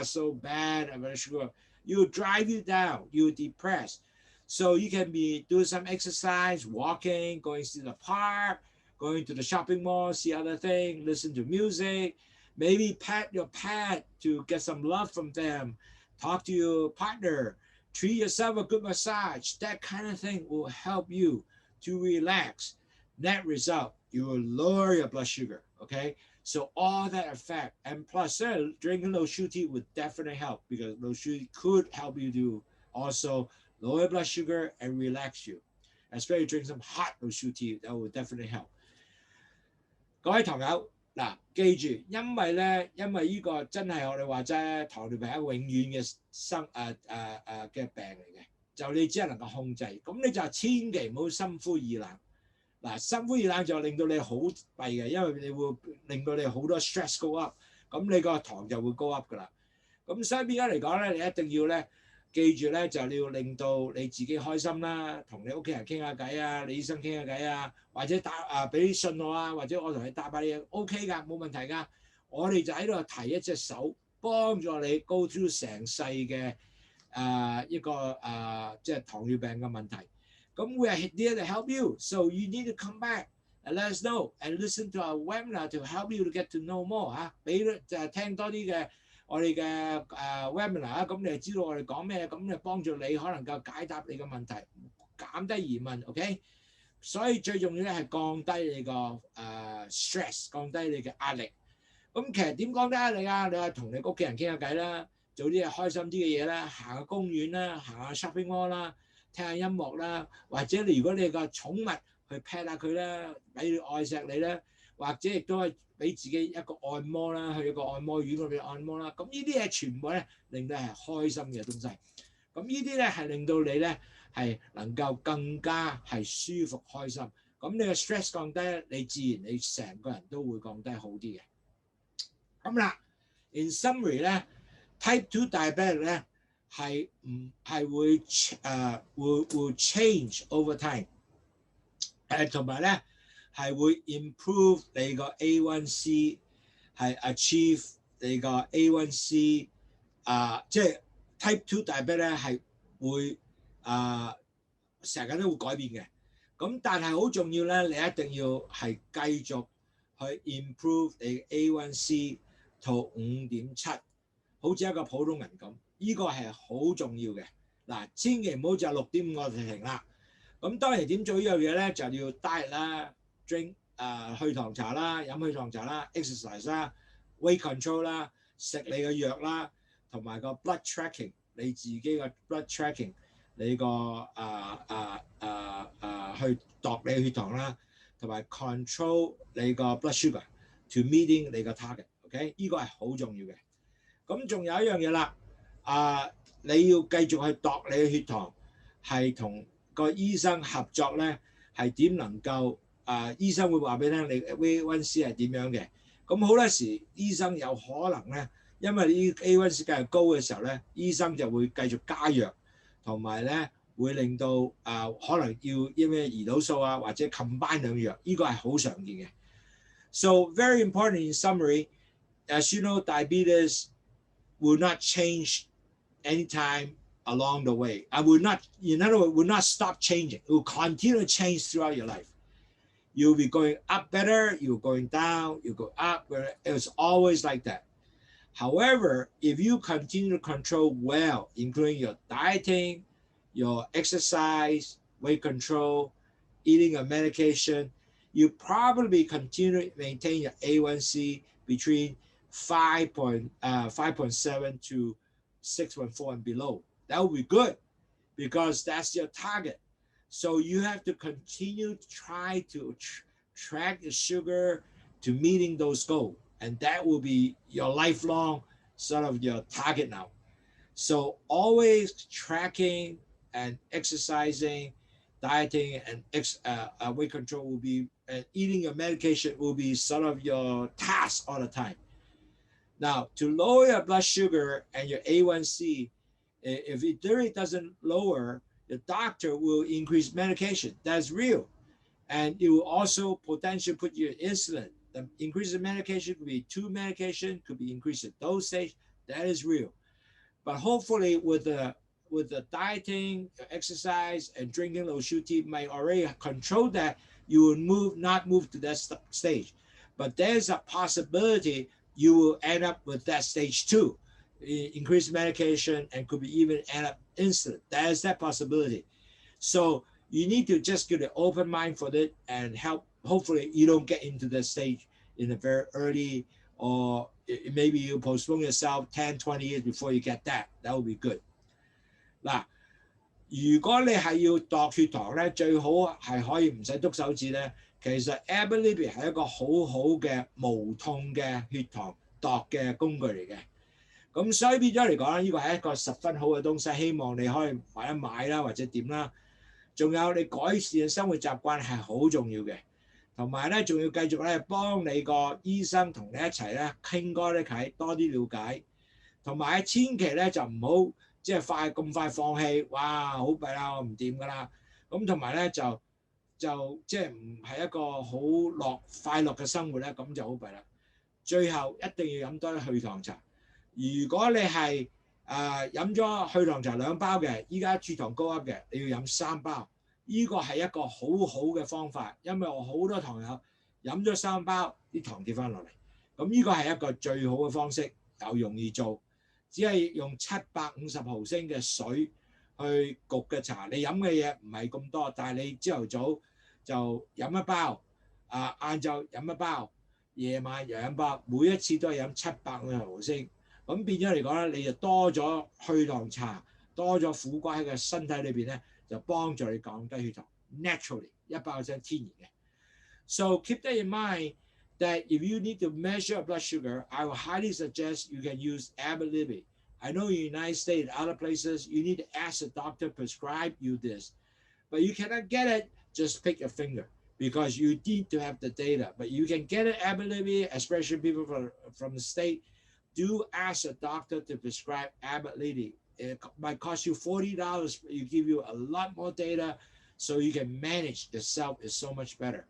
so bad about sugar, you'll drive you down, you'll depress. So you can be do some exercise, walking, going to the park, going to the shopping mall, see other things, listen to music, maybe pat your pet to get some love from them, talk to your partner, treat yourself a good massage. That kind of thing will help you to relax. Net result, you will lower your blood sugar, okay? So all that effect, and plus drinking Lowsutea would definitely help, because Lowsutea could help you to also lower blood sugar and relax you. Especially drink some hot Lowsutea, that will definitely help. 各位朋友嗱，記住，因為呢個真係我哋話齋，糖尿病係永遠嘅嘅病嚟嘅，就你只係能夠控制，咁你就千祈唔好心灰意冷。嗱，心灰意冷就令到你好弊嘅，因為你會令到你好多 stress go up，咁你個糖就會 go up 噶啦。咁所以變咗嚟講咧，你一定要咧記住咧，就你要令到你自己開心啦，同你屋企人傾下偈啊，你醫生傾下偈啊，或者俾信我啊，或者我同你答下你 OK 㗎，冇問題㗎。我哋就喺度提一隻手，幫助你 go through 成世嘅一個即係糖尿病嘅問題。咁 we are here to help you, so you need to come back and let us know and listen to our webinar to help you to get to know more 嚇，俾就聽多啲嘅我哋嘅webinar 啊，咁你就知道我哋講咩，咁就幫助你可能夠解答你嘅問題，減低疑問 ，OK？ 所以最重要咧係降低你個stress， 降低你嘅壓力。咁其實點降低壓力啊？你係同你屋企人傾下偈啦，做啲開心啲嘅嘢啦，行下公園啦，行下 shopping mall 啦。聽下音樂啦，或者如果你個寵物去 pet 下佢啦，俾佢愛錫你啦，或者亦都係俾自己一個按摩啦，去一個按摩院嗰邊按摩啦。咁呢啲嘢全部咧令到係開心嘅東西。咁呢啲咧係令到你咧係能夠更加係舒服開心。咁你嘅 stress 降低，你自然你成個人都會降低好啲嘅。咁啦 ，in summary 咧 ，type 2 diabetic 咧。係會change over time， 同埋咧係會 improve 你個 A1C， 係 achieve 你個 A1C， 即係 type 2 diabetes 咧係會成日都會改變嘅。咁但係好重要咧，你一定要係繼續去 improve 你 A1C 到 5.7， 好似一個普通人咁。呢個係好重要嘅，嗱，千祈唔好就6.5我就停啦。咁當然點做呢樣嘢咧，就要 diet 啦 ，drink 去糖茶啦，飲去糖茶啦 ，exercise 啦 ，weight control 啦，食你嘅藥啦，同埋個 blood tracking， 你自己嘅 blood tracking， 你個去度你嘅血糖啦，同埋 control 你個 blood sugar to meeting 你個 target，OK？ 呢個係好重要嘅。咁仲有一樣嘢啦。你要繼續去度你嘅血糖，係同個醫生合作咧，係點能夠醫生會話俾你聽你 A1C 係點樣嘅。咁好多時醫生有可能咧，因為呢 A1C 繼續高嘅時候咧，醫生就會繼續加藥，同埋咧會令到可能要啲咩胰島素啊，或者 combine 兩藥，呢個係好常見嘅。So very important in summary, as you know, diabetes will not change anytime along the way. I will not, in other words, will not stop changing. It will continue to change throughout your life. You'll be going up better, you're going down, you go up. It's always like that. However, if you continue to control well, including your dieting, your exercise, weight control, eating a medication, you probably continue to maintain your A1C between 5.7 to 6.4 and below. That would be good because that's your target. So you have to continue to try to track the sugar to meeting those goals. And that will be your lifelong sort of your target now. So always tracking and exercising, dieting and weight control will be, and eating your medication will be sort of your task all the time. Now, to lower your blood sugar and your A1C, if it really doesn't lower, the doctor will increase medication. That's real. And it will also potentially put you insulin. The increase in medication could be 2 medication, could be increase the dosage. That is real. But hopefully with the dieting, exercise, and drinking Lowsutea might already control that, you will not move to that stage. But there's a possibility you will end up with that stage 2, increased medication, and could be even end up insulin. There's that possibility. So you need to just get an open mind for it and help. Hopefully you don't get into that stage in a very early, or maybe you postpone yourself 10, 20 years before you get that. That would be good. 嗱，如果你係要度血糖咧，最好係可以唔使篤手指咧。其實 Ability 係一個好好嘅無痛嘅血糖度嘅工具嚟嘅。咁所以變咗嚟講咧，呢個係一個十分好嘅東西，希望你可以買一買啦，或者點啦。仲有你改善生活習慣係好重要嘅，同埋咧仲要繼續咧幫你個醫生同你一齊咧傾多啲偈，多啲了解，同埋千祈咧就唔好即係咁快放棄，哇好弊啦，我唔掂㗎啦。咁同埋咧就即係唔係一個好快樂嘅生活咧，咁就好弊啦。最後一定要飲多啲去糖茶。如果你係飲咗去糖茶2包嘅，依家血糖高 up 嘅，你要飲3包。呢個係一個好好嘅方法，因為我好多糖友飲咗3包，啲糖跌翻落嚟。咁呢個係一個最好嘅方式，又容易做，只係用750毫升嘅水去焗嘅茶。你飲嘅嘢唔係咁多，但係你朝頭早就飲1包，晏晝飲1包，夜晚又飲包，每一次都係飲750毫升。咁變咗嚟講咧，你就多咗去糖茶，多咗苦瓜喺個身體裏邊咧，就幫助你降低血糖 ，naturally 100% 天然嘅。So keep that in mind that if you need to measure your blood sugar, I will highly suggest you can use Ability. I know in the United States, other places, you need to ask the doctor to prescribe you this, but you cannot get it. Just pick your finger because you need to have the data. But you can get it Ability, especially people from the state. Do ask a doctor to prescribe Ability. It might cost you $40, but you give you a lot more data so you can manage yourself is so much better.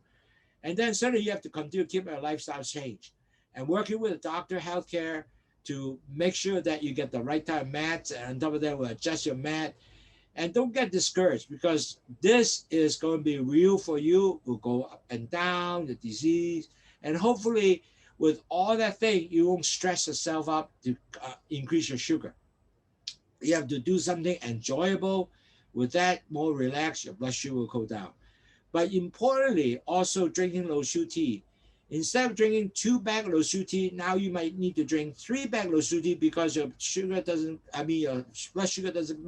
And then certainly you have to continue to keep your lifestyle change and working with a doctor, healthcare to make sure that you get the right type of meds, and on top of that, we'll adjust your med. And don't get discouraged because this is going to be real for you. Will go up and down, the disease, and hopefully with all that thing, you won't stress yourself up to increase your sugar. You have to do something enjoyable. With that, more relaxed, your blood sugar will go down. But importantly, also drinking Lowsutea. Instead of drinking 2 bags of Lowsutea, now you might need to drink 3 bags of Lowsutea because your your blood sugar doesn't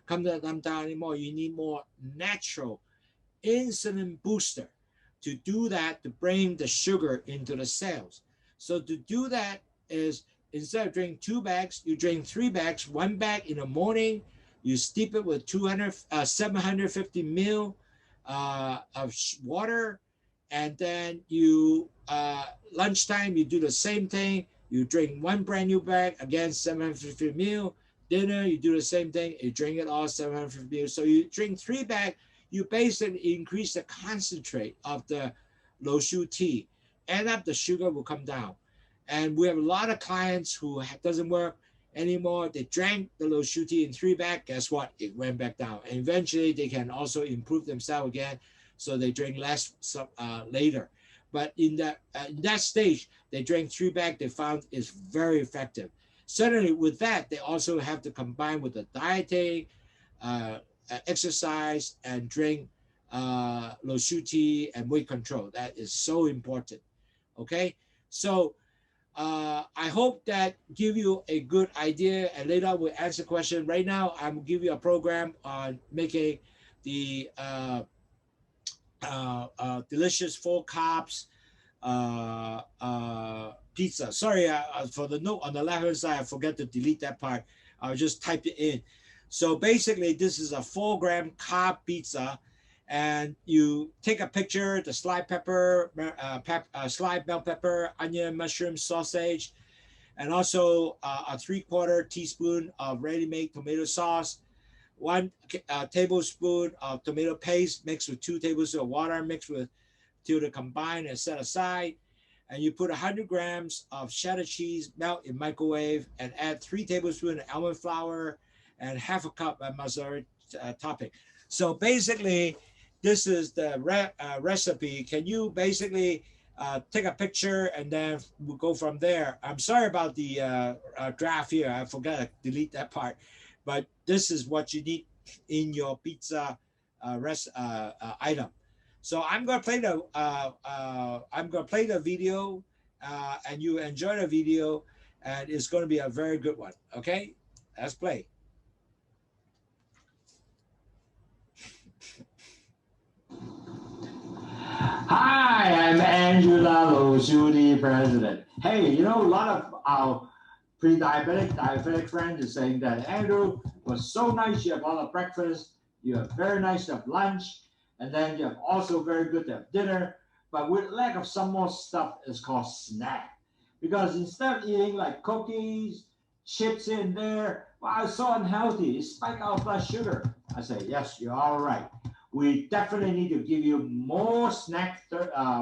come down anymore. You need more natural insulin booster to do that, to bring the sugar into the cells. So to do that is instead of drinking 2 bags, you drink 3 bags, 1 bag in the morning, you steep it with 750 ml of water, and then you lunchtime you do the same thing. You drink 1 brand new bag, again 750 ml. Dinner you do the same thing. You drink it all 750 ml. So you drink 3 bags. You basically increase the concentrate of the Lowsutea. End up the sugar will come down. And we have a lot of clients who doesn't work anymore. They drank the Lowsutea in 3 bags. Guess what? It went back down. And eventually they can also improve themselves again. So they drink less later. But in that stage, they drank 3 bags. They found it's very effective. Certainly with that, they also have to combine with the dieting, exercise, and drink Lowsutea and weight control. That is so important. Okay, so I hope that give you a good idea, and later we'll answer question. Right now, I'm gonna give you a program on making the delicious 4 carbs pizza. Sorry, for the note on the left hand side, I forgot to delete that part. I'll just type it in. So basically, this is a 4-gram carb pizza, and you take a picture, the slide pepper, slide bell pepper, onion, mushroom, sausage, and also a 3/4 teaspoon of ready-made tomato sauce. 1 tablespoon of tomato paste mixed with 2 tablespoons of water mixed with till the combine and set aside. And you put 100 grams of cheddar cheese, melt in microwave, and add 3 tablespoons of almond flour and half a cup of mozzarella topping. So basically, this is the recipe. Can you basically take a picture and then we'll go from there? I'm sorry about the draft here. I forgot to delete that part. But this is what you need in your pizza item. So I'm gonna play the video, and you enjoy the video, and it's gonna be a very good one. Okay, let's play. Hi, I'm Andrew Lowsutea, president. Hey, you know, a lot of our pre-diabetic, diabetic friends are saying that Andrew was so nice. You have all the breakfast, you have very nice to have lunch, and then you have also very good to have dinner. But with lack of some more stuff, it's called snack. Because instead of eating like cookies, chips here and there, wow, it's so unhealthy. It spikes our blood sugar. I say, yes, you're all right. We definitely need to give you more snack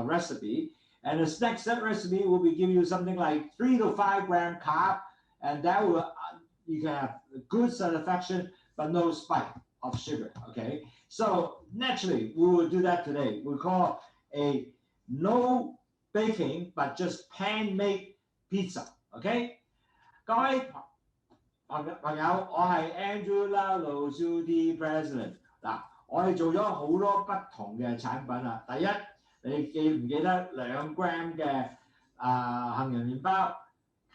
recipe. And the snack set recipe will be giving you something like 3 to 5 gram carb, and that will you can have good satisfaction but no spike of sugar. Okay, so naturally we will do that today. We call a no baking but just pan made pizza. Okay， 各位朋友，我係 Andrew Lowsutea President 嗱，我哋做咗好多不同嘅產品啦。第一，你記唔記得2 gram 嘅杏仁麵包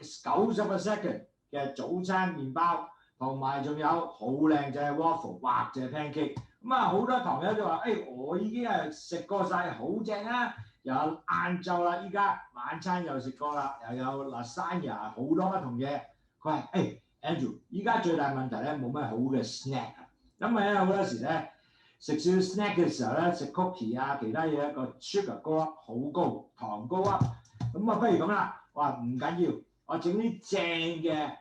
，90% 嘅早餐麵包，同埋仲有好靚仔嘅 waffle 或者 pancake。咁啊，好多朋友就話：，我已經係食過晒，好正啊！又有晏晝啦，依家晚餐又食過啦，又有 lasagna 好多不同嘢。佢話：，Andrew， 依家最大問題咧冇咩好嘅 snack 啊，因為咧好多時咧。食少 snack 嘅時候咧，食 cookie 啊，其他嘢個 sugar 高好高，糖高啊，咁啊不如咁啦，我話唔緊要，我整啲正嘅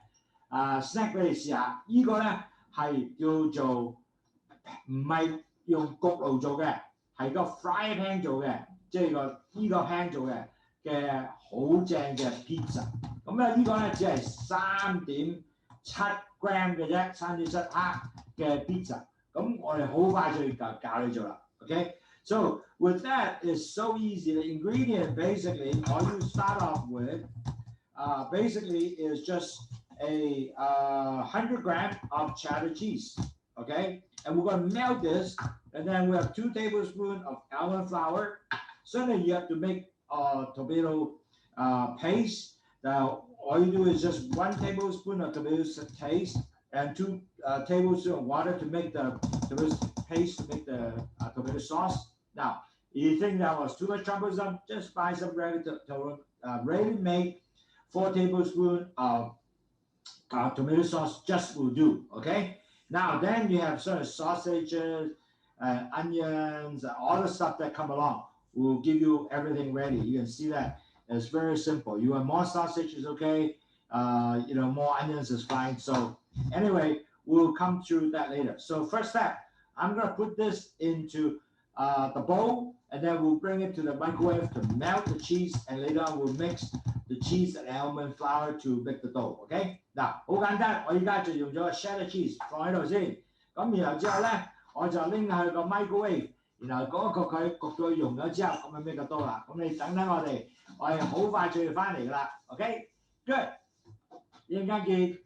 snack 俾你試下。呢個咧係叫做唔係用焗爐做嘅，係個 fry pan 做嘅，即係呢個 pan 做嘅好正嘅 pizza。咁咧呢個咧只係3.7 gram 嘅啫，3.7 克嘅 pizza。咁我哋好快就教你做啦 ，OK？ So with that, it's so easy. The ingredient basically, all you start off with, basically is just a 100 gram of cheddar cheese, okay? And we're going to melt this, and then we have 2 tablespoons of almond flour. So then you have to make tomato paste. Now all you do is just 1 tablespoon of tomato paste. And 2 tablespoons of water to make the tomato paste, to make the tomato sauce. Now, if you think that was too much troublesome, just buy some ready-made 4 tablespoons of tomato sauce, just will do, okay? Now, then you have sort of sausages, onions, all the stuff that come along. We'll give you everything ready. You can see that it's very simple. You want more sausages, okay? More onions is fine. So anyway, we'll come through that later. So first step, I'm going to put this into the bowl, and then we'll bring it to the microwave to melt the cheese, and later on we'll mix the cheese and almond flour to make the dough. OK？ 嗱，好簡單，我而家就用咗 cheddar cheese 放喺度先，咁然後之後咧，我就拎去個 microwave， 然後焗佢，焗到佢溶咗之後，咁就 make the dough 啦。咁你等我哋好快就要翻嚟㗎啦。OK？Good， 一陣間見。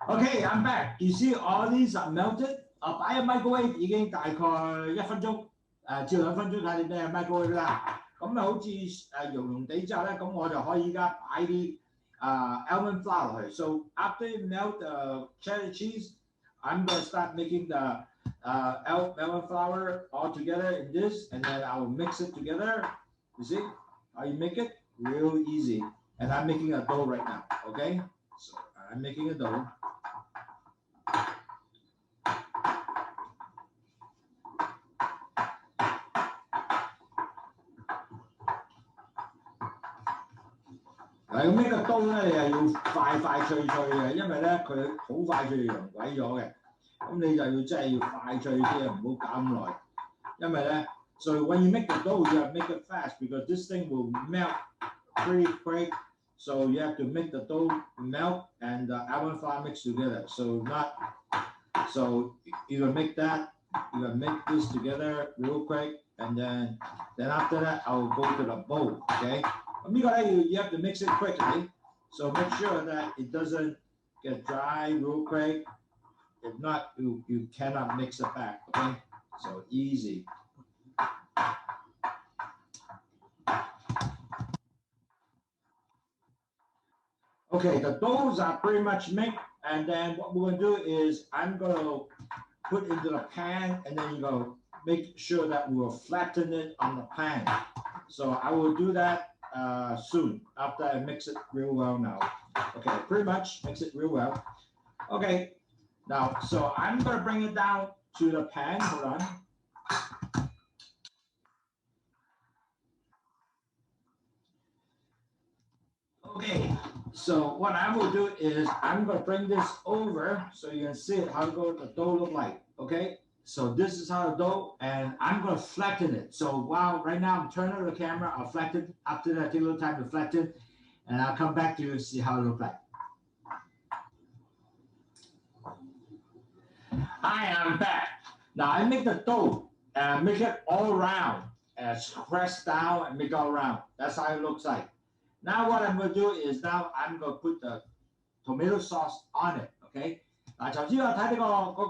Okay, I'm back. You see all these are melted. 擺喺 microwave 已經大概1分鐘，至2分鐘睇你咩 microwave 啦。咁啊好似溶地之後咧，咁我就可以而家擺啲almond flour 落去。So after you melt the cheddar cheese, I'm going to start making the almond flour all together in this, and then I will mix it together. You see how you make it? Real easy. And I'm making a dough right now. Okay, so I'm making a dough.咁呢個刀咧，你係要快脆嘅，因為咧佢好快就溶鬼咗嘅。咁你就要真係要快脆啲，唔好搞咁耐，因為咧。So when you make the dough, you have to make it fast because this thing will melt pretty quick. So you have to make the dough melt and the almond flour mix together. So you gonna make that. You gonna make this together real quick, and then after that, I will go to the bowl. Okay. You have to mix it quickly. So make sure that it doesn't get dry real quick. If not, you cannot mix it back. Okay. So easy. Okay, the doughs are pretty much mixed, and then what we're going to do is I'm going to put into the pan, and then you're going to make sure that we will flatten it on the pan. So I will do that soon after I mix it real well now. Okay, pretty much mix it real well. Okay, now, so I'm going to bring it down to the pan. Hold on. Okay, so what I will do is I'm going to bring this over so you can see how the dough look like. Okay, so this is how the dough, and I'm going to flatten it. So while right now I'm turning the camera, I'll flatten. After that, take a little time to flatten, and I'll come back to you and see how it looks like. Hi, I'm back. Now I make the dough and make it all round, press down and make it all round. That's how it looks like. Now what I'm going to do is now I'm going to put the tomato sauce on it. Okay. 嗱，頭先我睇呢個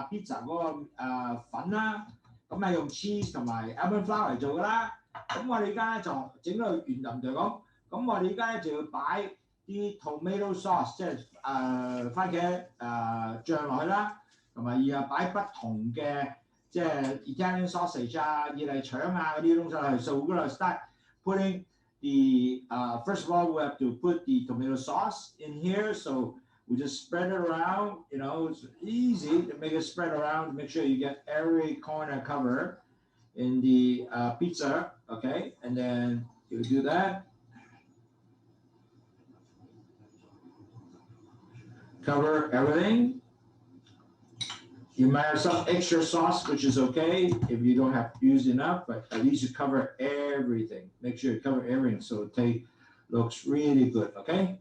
pizza 嗰個粉啦，咁係用 cheese 同埋 almond flour 嚟做㗎啦。咁我哋而家咧就整到圓淋就咁。咁我哋而家咧就要擺啲 tomato sauce， 即係番茄醬落去啦，同埋然後擺不同嘅即係 Italian sausage 啊、意大利腸啊嗰啲東西落去。So we're gonna start putting the first of all we have to put the tomato sauce in here. So we just spread it around. You know, it's easy to make it spread around. Make sure you get every corner covered in the pizza. Okay, and then you do that. Cover everything. You might have some extra sauce, which is okay if you don't have used enough, but at least you cover everything. Make sure you cover everything so it looks really good, okay?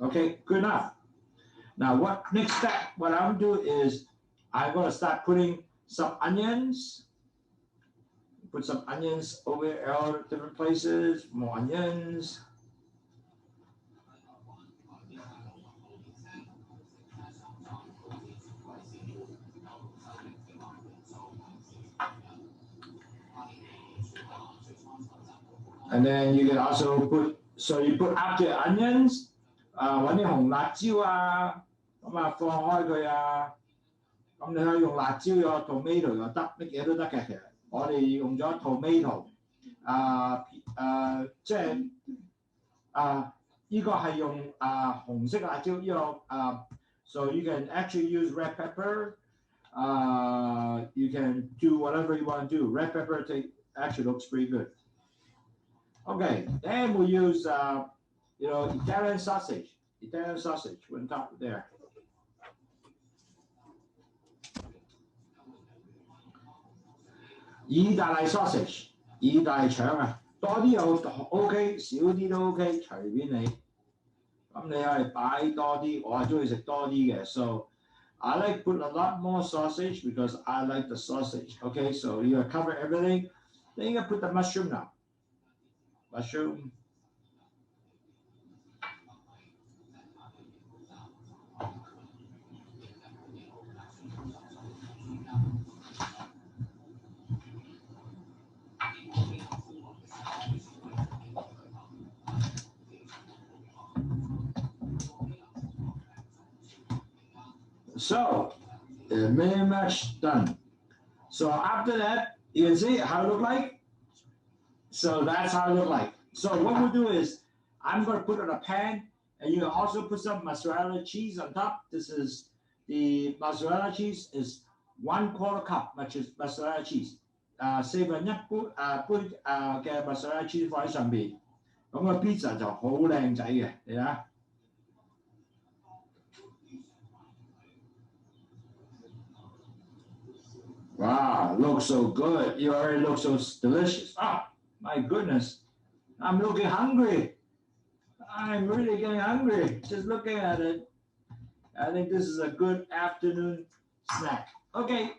Okay, good enough. Now, next step, what I'm going to do is I'm going to start putting some onions. Put some onions over all different places, more onions. And then you can also put, so you put after onions, 揾啲紅辣椒啊，咁啊放開佢啊，咁你可以用辣椒有 tomato 又得，乜嘢都得嘅。其實我哋用咗 tomato， 即係呢個係用紅色辣椒，呢個so you can actually use red pepper. You can do whatever you want to do. Red pepper actually looks pretty good. Okay, then we use Italian sausage on top there. Italian sausage, 意大利腸啊，多啲又 OK， 少啲都 OK， 隨便你。咁你可以擺多啲，我係中意食多啲嘅。So I like put a lot more sausage because I like the sausage. Okay, so you cover everything. Then you put the mushroom now. Mushroom. So, very much done. So after that, you can see how it look like. So that's how it look like. So what we'll do is, I'm going to put it in a pan, and you can also put some mozzarella cheese on top. This is the mozzarella cheese is 1/4 cup mozzarella cheese. 4分一杯嘅 mozzarella cheese 放喺上邊，咁個 pizza 就好靚仔嘅，你睇下。Wow, looks so good. You already look so delicious. Ah, my goodness. I'm looking hungry. I'm really getting hungry just looking at it. I think this is a good afternoon snack. Okay,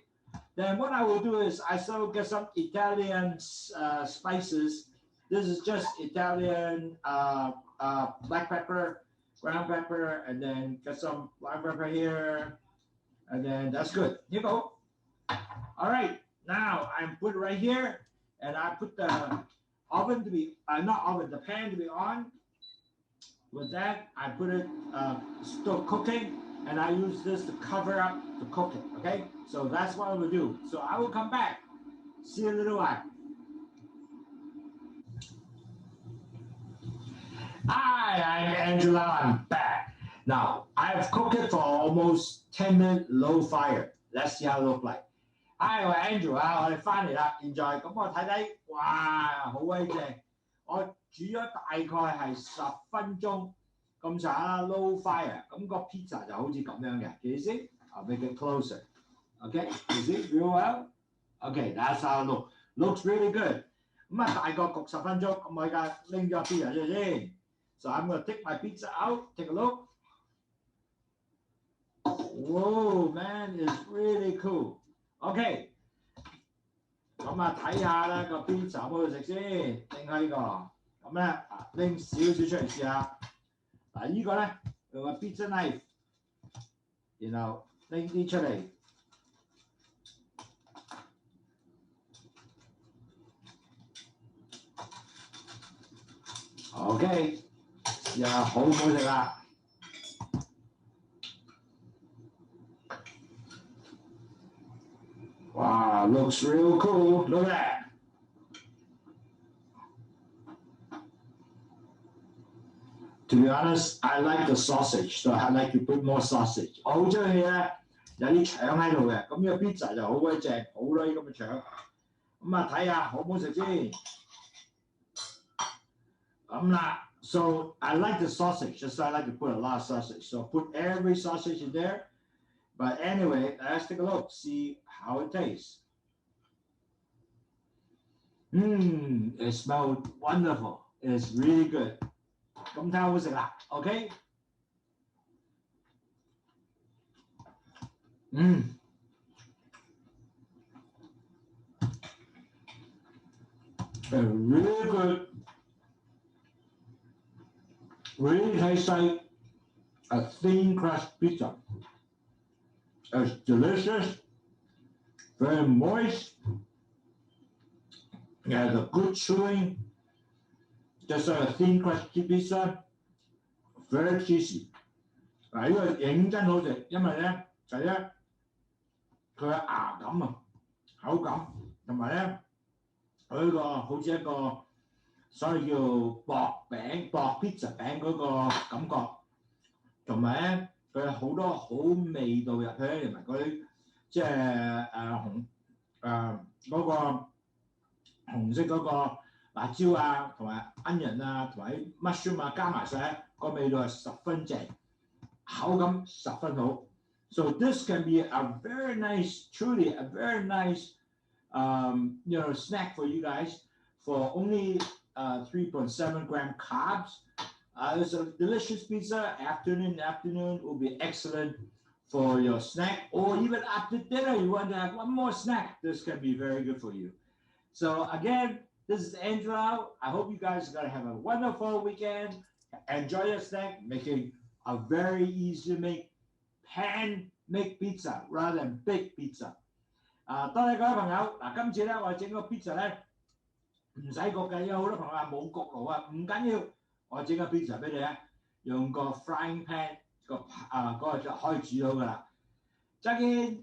then what I will do is I still get some Italian spices. This is just Italian black pepper, ground pepper, and then get some black pepper here, and then that's good. Here you go. All right, now I'm put it right here, and I put the oven to be not oven, the pan to be on. With that, I put it still cooking, and I use this to cover up the cooking. Okay, so that's what I will do. So I will come back. See you in a little while. Hi, I'm Angela. I'm back. Now I've cooked it for almost 10 minutes, low fire. Let's see how it look like. Hi， 我係 Angela， 我哋翻嚟啦。現在咁我睇睇，哇，好鬼正！我煮咗大概係10分鐘咁上下啦 ，low fire。咁個 pizza 就好似咁樣嘅。Can you see? I'll make it closer. Okay, you see real well? Okay, that's how it look. Looks really good. 咁啊，大概焗10分鐘。咁我而家拎咗 pizza 出嚟先。So I'm gonna take my pizza out. Take a look. Whoa, man, it's really cool. OK， 咁啊睇下咧個 pizza 好唔好食先，拎開呢個，咁咧拎少少出嚟試下。嗱呢個咧用個 pizza knife， 然後拎啲出嚟。OK， 試下好唔好食啊？Wow, looks real cool. Look at that. To be honest, I like the sausage, so I like to put more sausage. 我好中意咧有啲腸喺度嘅，咁呢個 pizza 就好鬼正，好多啲咁嘅腸。咁啊睇下好唔好食先。咁啦 ，so I like the sausage, just I like to put a lot of sausage. So put every sausage in there. But anyway, let's take a look, see how it tastes. It smells wonderful. It's really good. 咁睇下好唔好食啦 ，OK？ Really good. Really tastes like a thin crust pizza. It's delicious, very moist. It has a good chewing, just like a thin crust pizza, very cheesy. 嗱，呢個認真好食，因為咧第一佢嘅牙感啊、口感，同埋咧佢呢個好似一個所謂叫薄餅、薄 pizza 餅嗰個感覺，同埋咧。佢好多好味道入去咧，同埋嗰啲即係嗰個紅色嗰個辣椒啊，同埋 onion 啊，同埋 mushroom 啊，加埋晒個味道係十分正，口感十分好。So this can be a very nice, truly a very nice, snack for you guys for only 3.7 gram carbs. It's a delicious pizza. Afternoon will be excellent for your snack, or even after dinner, you want to have one more snack. This can be very good for you. So again, this is Angela. I hope you guys are going to have a wonderful weekend. Enjoy your snack, making a very easy to make pan-make pizza rather than big pizza. 多謝各位朋友。嗱，今次咧我整個 pizza 咧唔使焗嘅，因為好多朋友話冇焗爐啊，唔緊要。我整個 pizza 俾你咧，用個 frying pan 嗰個就可以煮到噶啦。再見。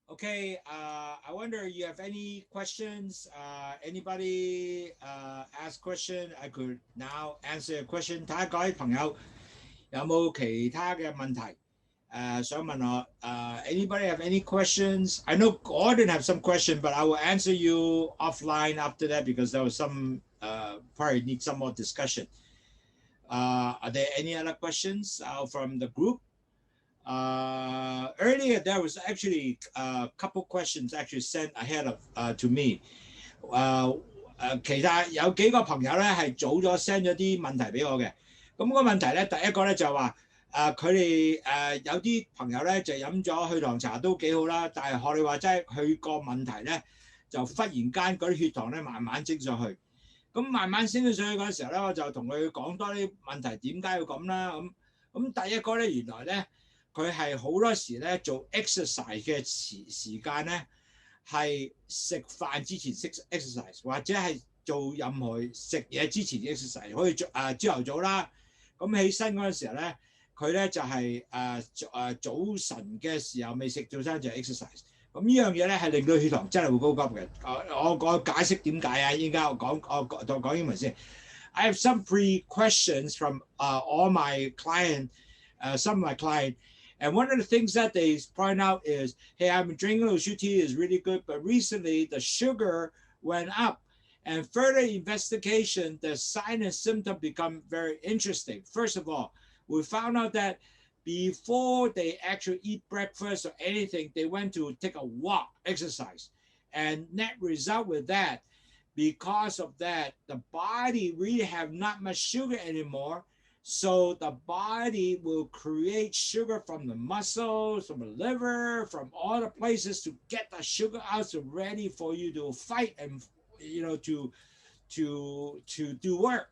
Okay, I wonder you have any questions? Anybody ask question? I could now answer a question. 睇下各位朋友有冇其他嘅問題？想問我anybody have any questions? I know Gordon have some question, but I will answer you offline after that because there was some probably need some more discussion. Are there any other questions from the group? Earlier there was actually a couple questions actually sent ahead of to me. 其實有幾個朋友咧係早咗 send 咗啲問題俾我嘅。咁個問題咧，第一個咧就話佢哋有啲朋友咧就飲咗去糖茶都幾好啦，但係學你話齋，佢個問題咧就忽然間嗰啲血糖咧慢慢升上去。咁慢慢升咗上去嗰陣時候咧，我就同佢講多啲問題點解要咁啦。咁第一個咧，原來咧佢係好多時咧做 exercise 嘅時間咧。係食飯之前 exercise， 或者係做任何食嘢之前 exercise， 可以朝頭早啦。咁起身嗰陣時候咧，佢咧就係早晨嘅時候未食早餐就 exercise。咁呢樣嘢咧係令到血糖真係會高級嘅。我解釋點解啊？依家我講英文先。I have some pre-questions from all my client, some of my client. And one of the things that they point out is, hey, I've been drinking Lowsutea is really good, but recently the sugar went up. And further investigation, the sign and symptom become very interesting. First of all, we found out that before they actually eat breakfast or anything, they went to take a walk, exercise. And net result with that, because of that, the body really have not much sugar anymore. So the body will create sugar from the muscles, from the liver, from all the places to get the sugar out, so ready for you to fight and to do work.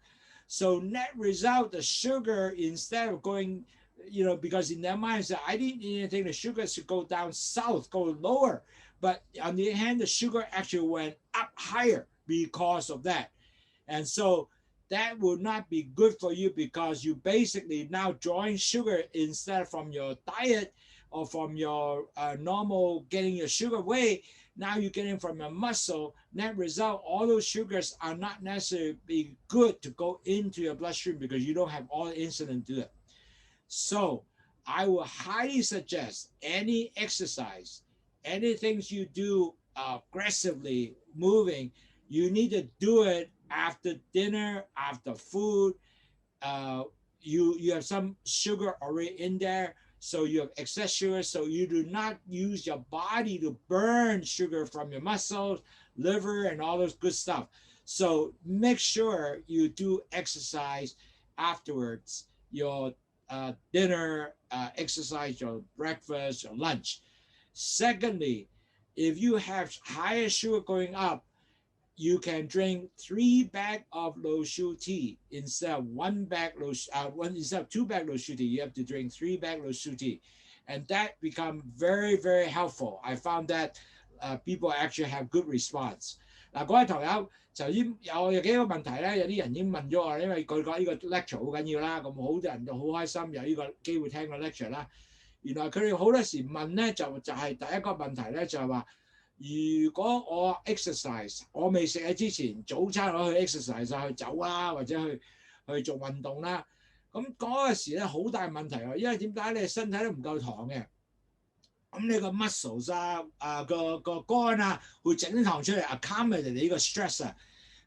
So net result, the sugar instead of going, because in their minds I didn't eat anything, the sugar should go down south, go lower. But on the other hand, the sugar actually went up higher because of that, and so. That will not be good for you because you basically now drawing sugar instead from your diet or from your normal getting your sugar weight. Now you're getting from your muscle. Net result, all those sugars are not necessarily be good to go into your bloodstream because you don't have all the insulin to do it. So I will highly suggest any exercise, anything you do aggressively moving, you need to do it after dinner, after food. You have some sugar already in there, so you have excess sugar, so you do not use your body to burn sugar from your muscles, liver, and all those good stuff. So make sure you do exercise afterwards, your dinner, exercise, your breakfast, your lunch. Secondly, if you have higher sugar going up, you can drink 3 bags of Lowsutea instead of 1 bag instead of 2 bags Lowsutea. You have to drink 3 bags Lowsutea, and that become very, very helpful. I found that people actually have good response. 嗱，各位朋友，頭先有幾個問題咧，有啲人已經問咗我，因為佢講呢個 lecture 好緊要啦，咁好多人就好開心有呢個機會聽個 lecture 啦。原來佢哋好多時問咧，就係第一個問題咧，就係話。如果我 exercise， 我未食嘢之前，早餐我去 exercise 去走啦，或者去做運動啦，咁嗰個時咧好大問題喎，因為點解你身體都唔夠糖嘅，咁你個 muscles 個肝啊會整啲糖出嚟 accommodate 你呢個 stress 啊，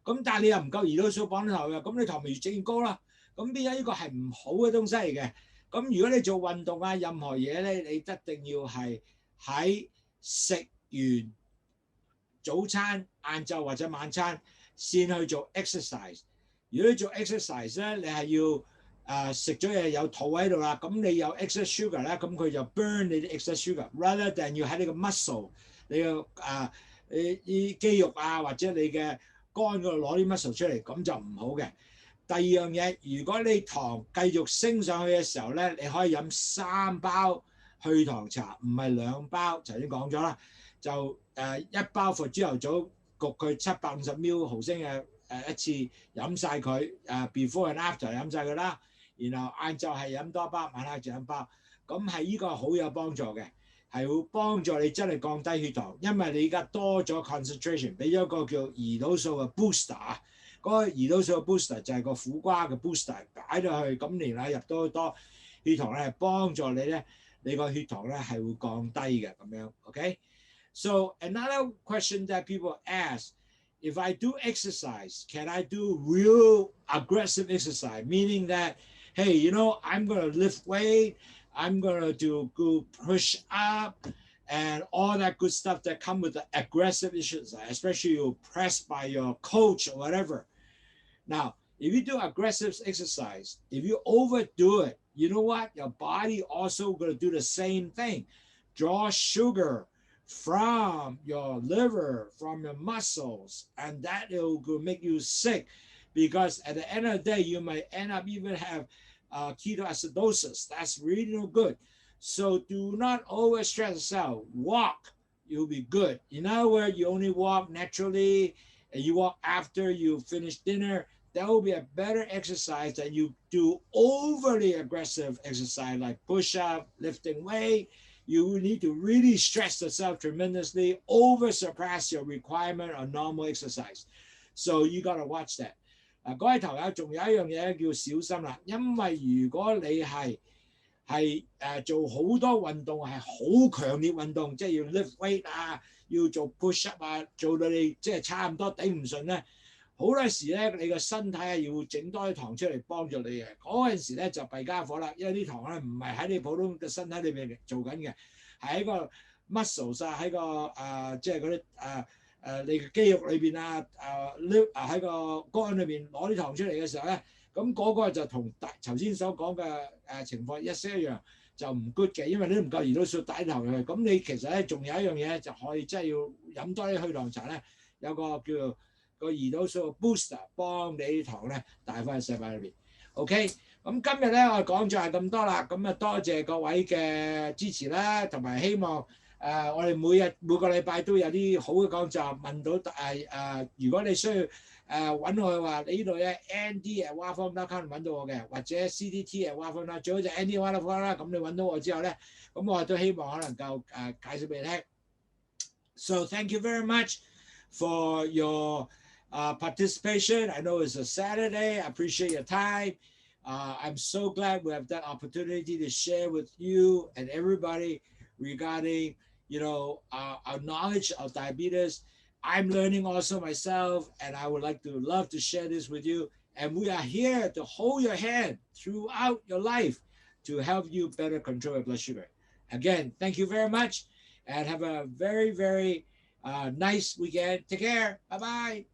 咁但係你又唔夠胰島素綁糖嘅，咁你糖咪越整越高啦，咁變咗呢個係唔好嘅東西嚟嘅。咁如果你做運動啊，任何嘢咧，你一定要係喺食完早餐、晏晝或者晚餐先去做 exercise。如果你做 exercise 咧，你係要食咗嘢有肚喺度啦，咁你有 excess sugar 咧，咁佢就 burn 你啲 excess sugar，rather than 要喺你個 muscle、你個啲肌肉啊或者你嘅肝嗰度攞啲 muscle 出嚟，咁就唔好嘅。第二樣嘢，如果你糖繼續升上去嘅時候咧，你可以飲3包去糖茶，唔係2包。頭先講咗啦，就1包for朝頭早焗佢750 ml 毫升嘅一次飲晒佢，before and after 飲晒佢啦。然後晏晝係飲多包，晚黑就飲包。咁係呢個好有幫助嘅，係會幫助你真係降低血糖，因為你而家多咗 concentration， 俾咗個叫胰島素嘅 booster。嗰個胰島素嘅 booster 就係個苦瓜嘅 booster 擺咗去，咁然後入到多血糖咧，係幫助你咧你個血糖咧係會降低嘅咁樣 ，OK？ So another question that people ask, if I do exercise, can I do real aggressive exercise? Meaning that, hey, you know, I'm gonna lift weight, I'm gonna do good push up, and all that good stuff that come with the aggressive exercise, especially you pressed by your coach or whatever. Now, if you do aggressive exercise, if you overdo it, you know what? Your body also gonna do the same thing. Draw sugar from your liver, from your muscles, and that will make you sick, because at the end of the day, you might end up even have ketoacidosis. That's really no good. So do not overstress yourself. Walk, you'll be good. In other words, you only walk naturally, and you walk after you finish dinner. That will be a better exercise than you do overly aggressive exercise like push-up, lifting weight. You need to really stress yourself tremendously, over surpass your requirement on normal exercise. So you gotta watch that. 各位朋友，仲有一樣嘢叫小心啦，因為如果你係做好多運動係好強烈運動，即係要 lift weight 啊，要做 push up 啊，做到你即係差唔多頂唔順咧。好多時咧，你個身體係要整多啲糖出嚟幫助你嘅。嗰陣時咧就弊家伙啦，因為啲糖咧唔係喺你普通嘅身體裏邊做緊嘅，係喺個 muscles 啊，喺個即係嗰啲你嘅肌肉裏邊喺個肝裏邊攞啲糖出嚟嘅時候咧，咁嗰個就同頭先所講嘅情況一式一樣，就唔 good 嘅，因為你都唔夠胰島素打頭入去。咁你其實咧仲有一樣嘢就可以真係要飲多啲祛糖茶咧，有個叫做個胰島素 booster 幫你啲糖咧帶翻去細胞裏邊。OK， 咁今日咧我講就係咁多啦。咁啊多謝各位嘅支持啦，同埋希望我哋每個禮拜都有啲好嘅講座，問到如果你需要揾我嘅話，你呢度咧 Andy@wafarm.com 揾到我嘅，或者 CDT@wafarm.com， 最好就 Andy@wafarm 啦。咁你揾到我之後咧，咁我都希望可能夠介紹俾你聽。So thank you very much for your participation. I know it's a Saturday. I appreciate your time. I'm so glad we have that opportunity to share with you and everybody regarding, you know, our knowledge of diabetes. I'm learning also myself, and I would love to share this with you. And we are here to hold your hand throughout your life to help you better control your blood sugar. Again, thank you very much, and have a very, very nice weekend. Take care. Bye-bye.